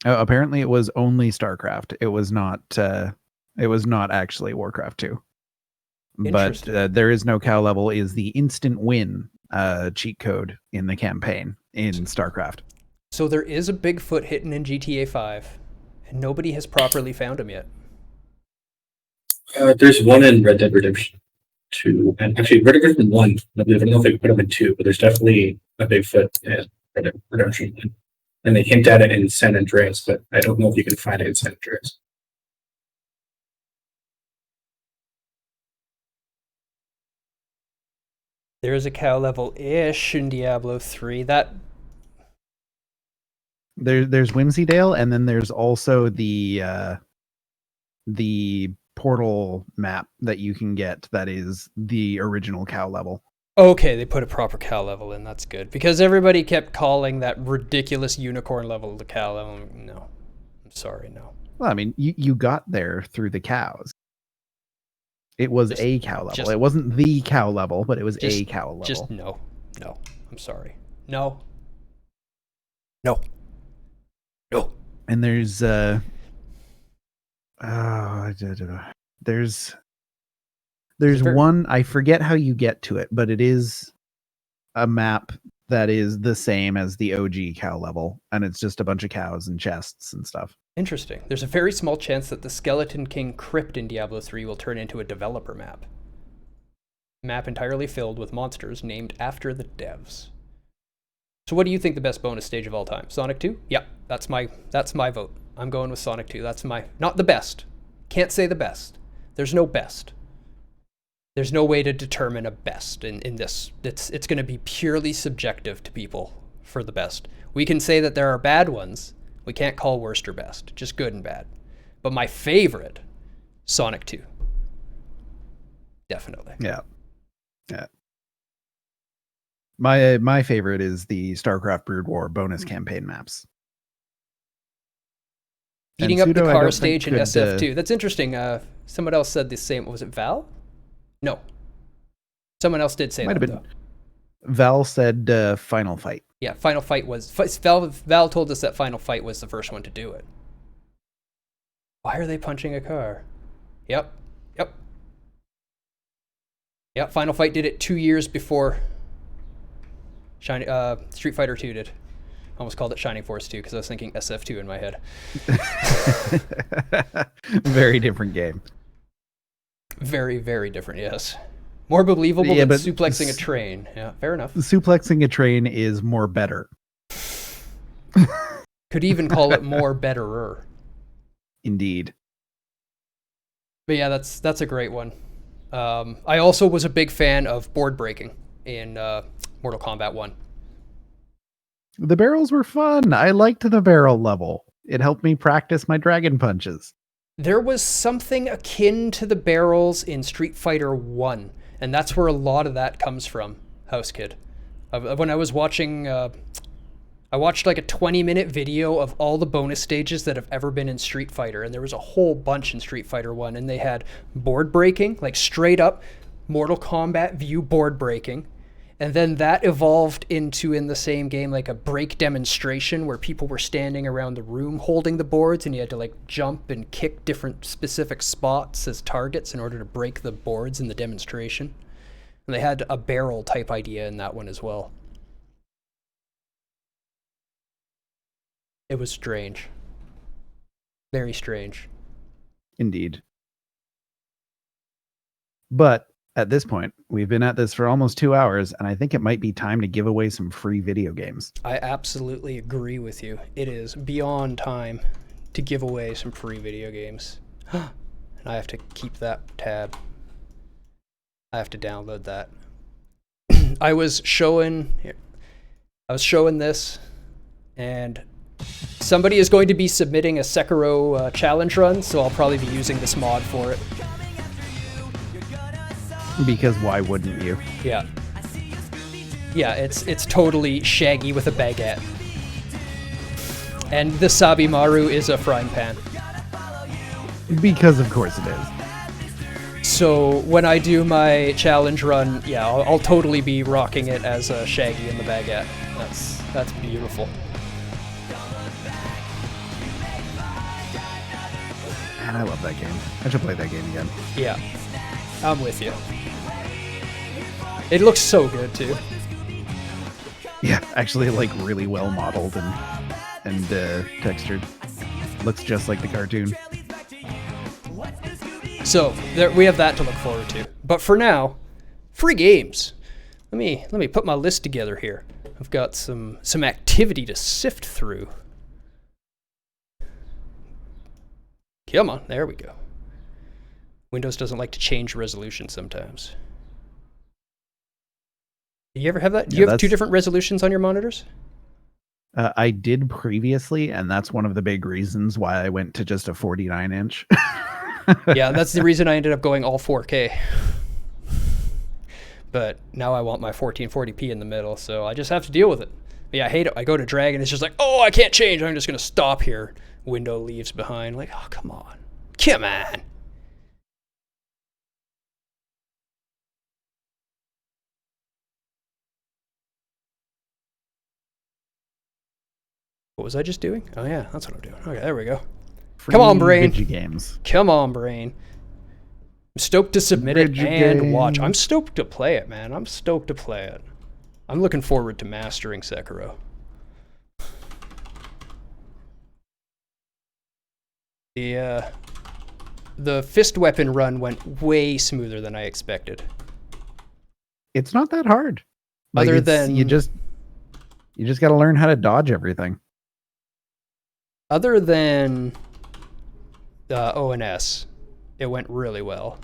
Apparently, it was only StarCraft. It was not. It was not actually Warcraft 2. But there is no cow level is the instant win cheat code in the campaign in StarCraft. So there is a Bigfoot hidden in GTA 5, and nobody has properly found him yet. There's one in Red Dead Redemption 2, and actually Red Dead Redemption 1. I don't know if they put him in 2, but there's definitely a Bigfoot in Red Dead Redemption 1. And they hint at it in San Andreas, but I don't know if you can find it in San Andreas. There is a cow level-ish in Diablo 3. There's Whimsydale, and then there's also the portal map that you can get that is the original cow level. Okay, they put a proper cow level in. That's good. Because everybody kept calling that ridiculous unicorn level the cow level. No. I'm sorry, no. Well, I mean, you got there through the cows. It was a cow level. It wasn't the cow level, but it was a cow level. Just no. I'm sorry. No. And there's one, I forget how you get to it, but it is a map that is the same as the OG cow level, and it's just a bunch of cows and chests and stuff. Interesting. There's a very small chance that the Skeleton King crypt in Diablo 3 will turn into a developer map. Map entirely filled with monsters named after the devs. So what do you think the best bonus stage of all time? Sonic 2? Yep, that's my vote. I'm going with Sonic 2. That's not the best. Can't say the best. There's no best. There's no way to determine a best in this. It's going to be purely subjective to people for the best. We can say that there are bad ones. We can't call worst or best, just good and bad. But my favorite, Sonic 2. Definitely. Yeah. My favorite is the StarCraft Brood War bonus campaign maps. Beating up the car stage in SF2. That's interesting. Someone else said the same. Was it Val? No. Someone else did say that. Might have been. Val said Final Fight. Yeah, Final Fight was... Val told us that Final Fight was the first one to do it. Why are they punching a car? Yep. Final Fight did it 2 years before Street Fighter 2 did. Almost called it Shining Force 2 because I was thinking SF2 in my head. Very different game. Very, very different, yes. More believable than suplexing a train. Yeah, fair enough. Suplexing a train is more better. Could even call it more betterer. Indeed. But yeah, that's a great one. I also was a big fan of board breaking in Mortal Kombat 1. The barrels were fun. I liked the barrel level. It helped me practice my dragon punches. There was something akin to the barrels in Street Fighter 1, and that's where a lot of that comes from, House Kid. When I was watching, I watched like a 20-minute video of all the bonus stages that have ever been in Street Fighter, and there was a whole bunch in Street Fighter 1, and they had board breaking, like straight up Mortal Kombat view board breaking, And then that evolved into, in the same game, like a break demonstration where people were standing around the room holding the boards, and you had to like jump and kick different specific spots as targets in order to break the boards in the demonstration. And they had a barrel type idea in that one as well. It was strange. Very strange. Indeed. But at this point, we've been at this for almost 2 hours, and I think it might be time to give away some free video games. I absolutely agree with you. It is beyond time to give away some free video games. And I have to keep that tab. I have to download that. I was showing this, and somebody is going to be submitting a Sekiro challenge run, so I'll probably be using this mod for it. Because why wouldn't you? Yeah. Yeah, it's totally Shaggy with a baguette. And the Sabimaru is a frying pan. Because of course it is. So when I do my challenge run, yeah, I'll totally be rocking it as a Shaggy and the baguette. That's beautiful. Man, I love that game. I should play that game again. Yeah, I'm with you. It looks so good too. Yeah, actually, like really well modeled and textured. Looks just like the cartoon. So there, we have that to look forward to. But for now, free games. Let me put my list together here. I've got some activity to sift through. Come on, there we go. Windows doesn't like to change resolution sometimes. Do you ever have that? Do you have two different resolutions on your monitors? I did previously, and that's one of the big reasons why I went to just a 49-inch. Yeah, that's the reason I ended up going all 4K. But now I want my 1440p in the middle, so I just have to deal with it. But yeah, I hate it. I go to drag, and it's just like, oh, I can't change. I'm just going to stop here. Window leaves behind. Like, oh, come on. Come on. What was I just doing? Oh, yeah, that's what I'm doing. Okay, there we go. Come on, brain. Games. Come on, brain. I'm stoked to submit it and watch. I'm stoked to play it, man. I'm stoked to play it. I'm looking forward to mastering Sekiro. The fist weapon run went way smoother than I expected. It's not that hard. Like, Other than you just got to learn how to dodge everything. Other than ONS, it went really well.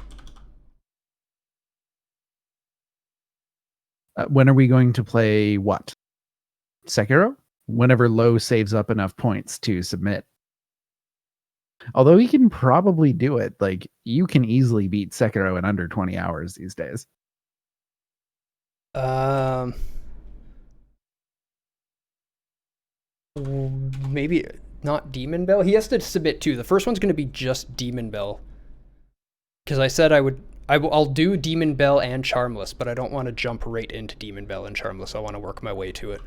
When are we going to play what? Sekiro? Whenever Low saves up enough points to submit. Although he can probably do it. Like, you can easily beat Sekiro in under 20 hours these days. Maybe not Demon Bell. He has to submit two. The first one's going to be just Demon Bell. Because I said I'll do Demon Bell and Charmless, but I don't want to jump right into Demon Bell and Charmless. I want to work my way to it.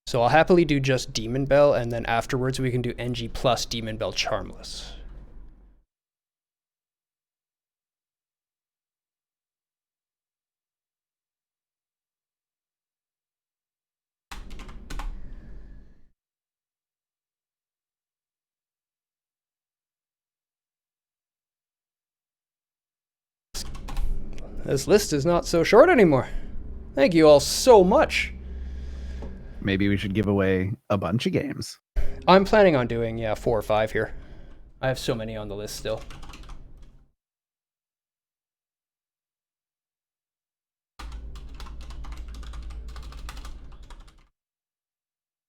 So I'll happily do just Demon Bell, and then afterwards we can do NG plus Demon Bell Charmless. This list is not so short anymore. Thank you all so much. Maybe we should give away a bunch of games. I'm planning on doing, 4 or 5 here. I have so many on the list still.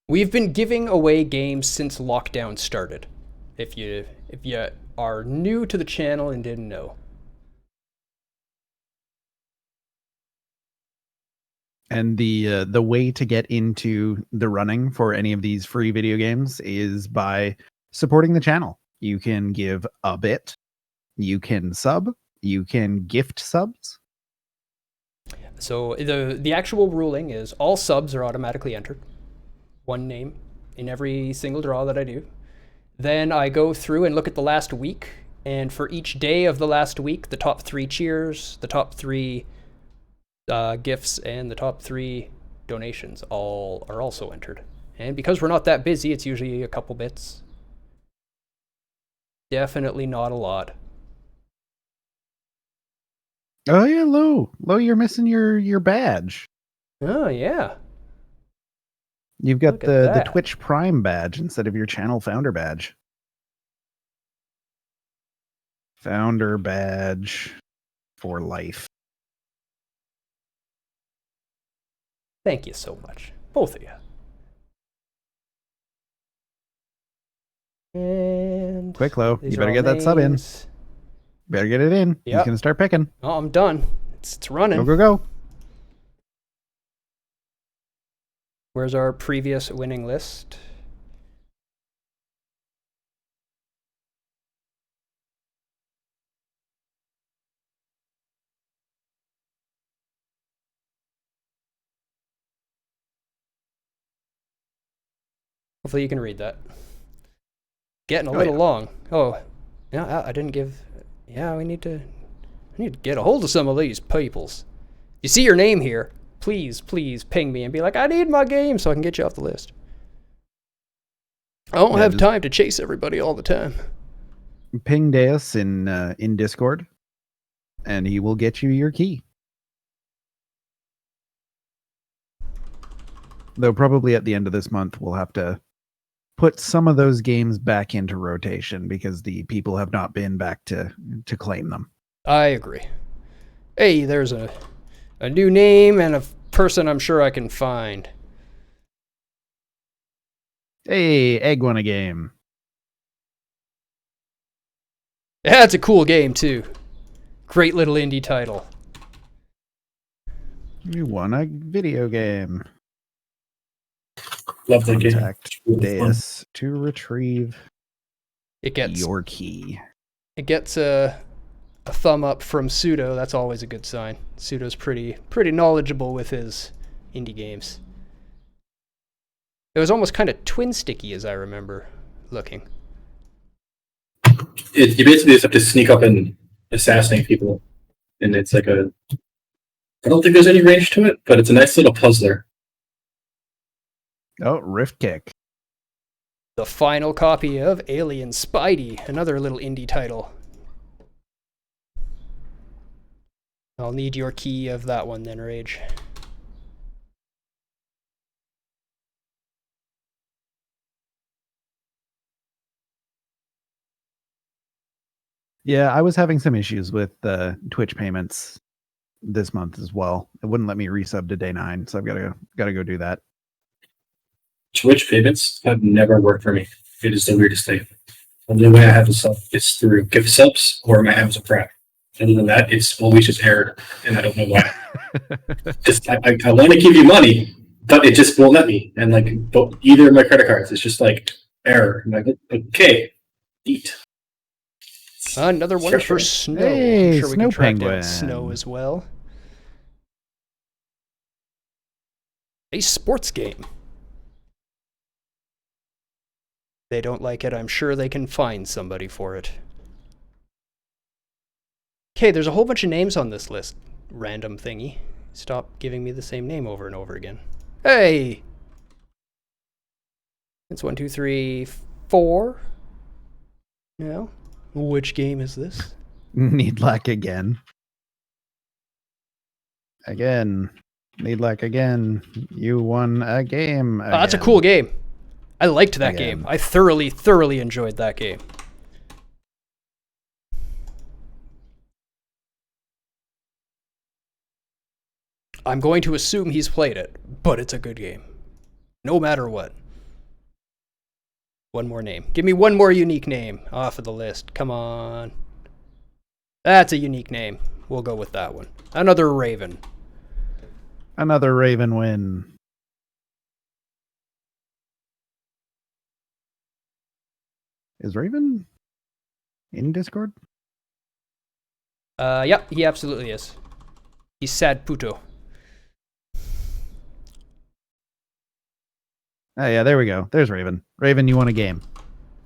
We've been giving away games since lockdown started. If you are new to the channel and didn't know. And the way to get into the running for any of these free video games is by supporting the channel. You can give a bit, you can sub, you can gift subs, So the actual ruling is all subs are automatically entered. One name in every single draw that I do. Then I go through and look at the last week, and for each day of the last week, the top 3 cheers, the top 3 gifts, and the top 3 donations all are also entered. And because we're not that busy, it's usually a couple bits. Definitely not a lot. Oh yeah, Lo, you're missing your badge. Oh yeah. You've got Look at the that. Twitch Prime badge instead of your channel founder badge. Founder badge for life. Thank you so much, both of you. And Quick, Lo, these you are better all get that sub in. names. Better get it in. He's Yep. gonna start picking. Oh, I'm done. It's running. Go, go, go. Where's our previous winning list? Hopefully you can read that. Getting a little long. Oh, yeah, I didn't give... Yeah, I need to get a hold of some of these peoples. You see your name here, please ping me and be like, I need my game so I can get you off the list. I don't have time to chase everybody all the time. Ping Deus in Discord, and he will get you your key. Though probably at the end of this month, we'll have to put some of those games back into rotation because the people have not been back to claim them. I agree. Hey, there's a new name and a person I'm sure I can find. Hey, Egg won a game. Yeah, it's a cool game too. Great little indie title. You won a video game. Love that game. Contact Deus to retrieve It gets your key. It gets a thumb up from Pseudo. That's always a good sign. Pseudo's pretty knowledgeable with his indie games. It was almost kind of twin sticky as I remember looking. You basically just have to sneak up and assassinate people, and it's like a... I don't think there's any range to it, but it's a nice little puzzler. Oh, Rift Kick. The final copy of Alien Spidey, another little indie title. I'll need your key of that one then, Rage. Yeah, I was having some issues with Twitch payments this month as well. It wouldn't let me resub to day 9, so I've got to go do that. Twitch payments have never worked for me. It is the weirdest thing. The only way I have to sub is through gift subs or my Amazon Prime. Other than that, it's always just error, and I don't know why. Just I want to give you money, but it just won't let me. And like either of my credit cards, it's just like error. I'm like, okay, eat. Another one for Snow. Hey, I'm sure we Snow can track Penguin. down Snow as well. A sports game. They don't like it, I'm sure they can find somebody for it. Okay, there's a whole bunch of names on this list. Random thingy. Stop giving me the same name over and over again. Hey! It's 1, 2, 3, 4. No? Which game is this? Need lack again. Again. Need lack again. You won a game. Oh, that's a again. cool game. I liked that Again. game. I thoroughly enjoyed that game. I'm going to assume he's played it, but it's a good game. No matter what. One more name. Give me one more unique name off of the list. Come on. That's a unique name. We'll go with that one. Another Raven. Another Raven win. Is Raven in Discord? Yeah, he absolutely is. He's sad puto. Oh yeah, there we go. There's Raven. Raven, you want a game?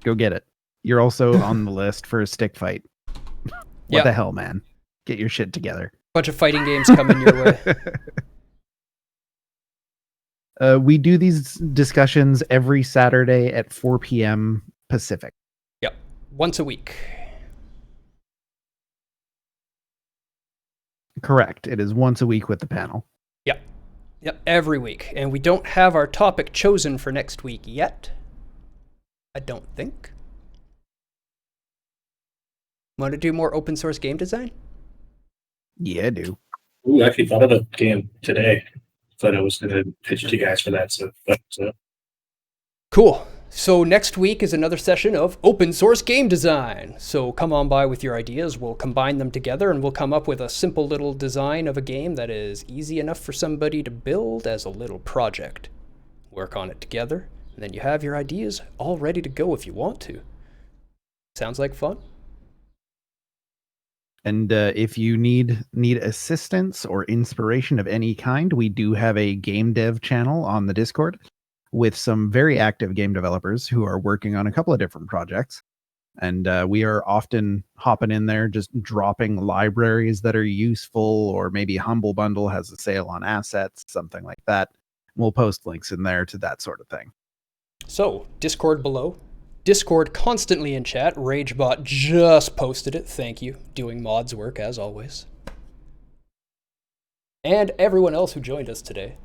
Go get it. You're also on the list for a stick fight. What the hell, man? Get your shit together. Bunch of fighting games coming your way. We do these discussions every Saturday at 4 p.m. Pacific. Yep. Once a week. Correct. It is once a week with the panel. Yep, every week. And we don't have our topic chosen for next week yet. I don't think. Want to do more open source game design? Yeah, I do. Ooh, I actually thought of a game today. Thought I was going to pitch to you guys for that. So. Cool. So next week is another session of open source game design. So come on by with your ideas. We'll combine them together and we'll come up with a simple little design of a game that is easy enough for somebody to build as a little project. Work on it together, and then you have your ideas all ready to go if you want to. Sounds like fun? And if you need assistance or inspiration of any kind, we do have a game dev channel on the Discord with some very active game developers who are working on a couple of different projects. And we are often hopping in there, just dropping libraries that are useful, or maybe Humble Bundle has a sale on assets, something like that. We'll post links in there to that sort of thing. So, Discord below. Discord constantly in chat. RageBot just posted it. Thank you. Doing mods work as always. And everyone else who joined us today.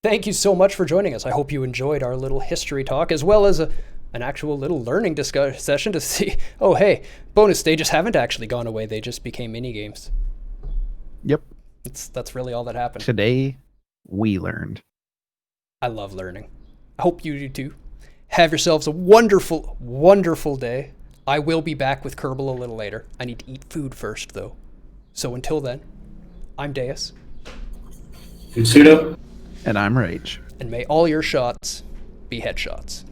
Thank you so much for joining us. I hope you enjoyed our little history talk, as well as an actual little learning session to see, oh hey, bonus stages haven't actually gone away. They just became mini games. Yep. That's really all that happened. Today, we learned. I love learning. I hope you do too. Have yourselves a wonderful, wonderful day. I will be back with Kerbal a little later. I need to eat food first, though. So until then, I'm Deus. Pseudo. And I'm Rage. And may all your shots be headshots.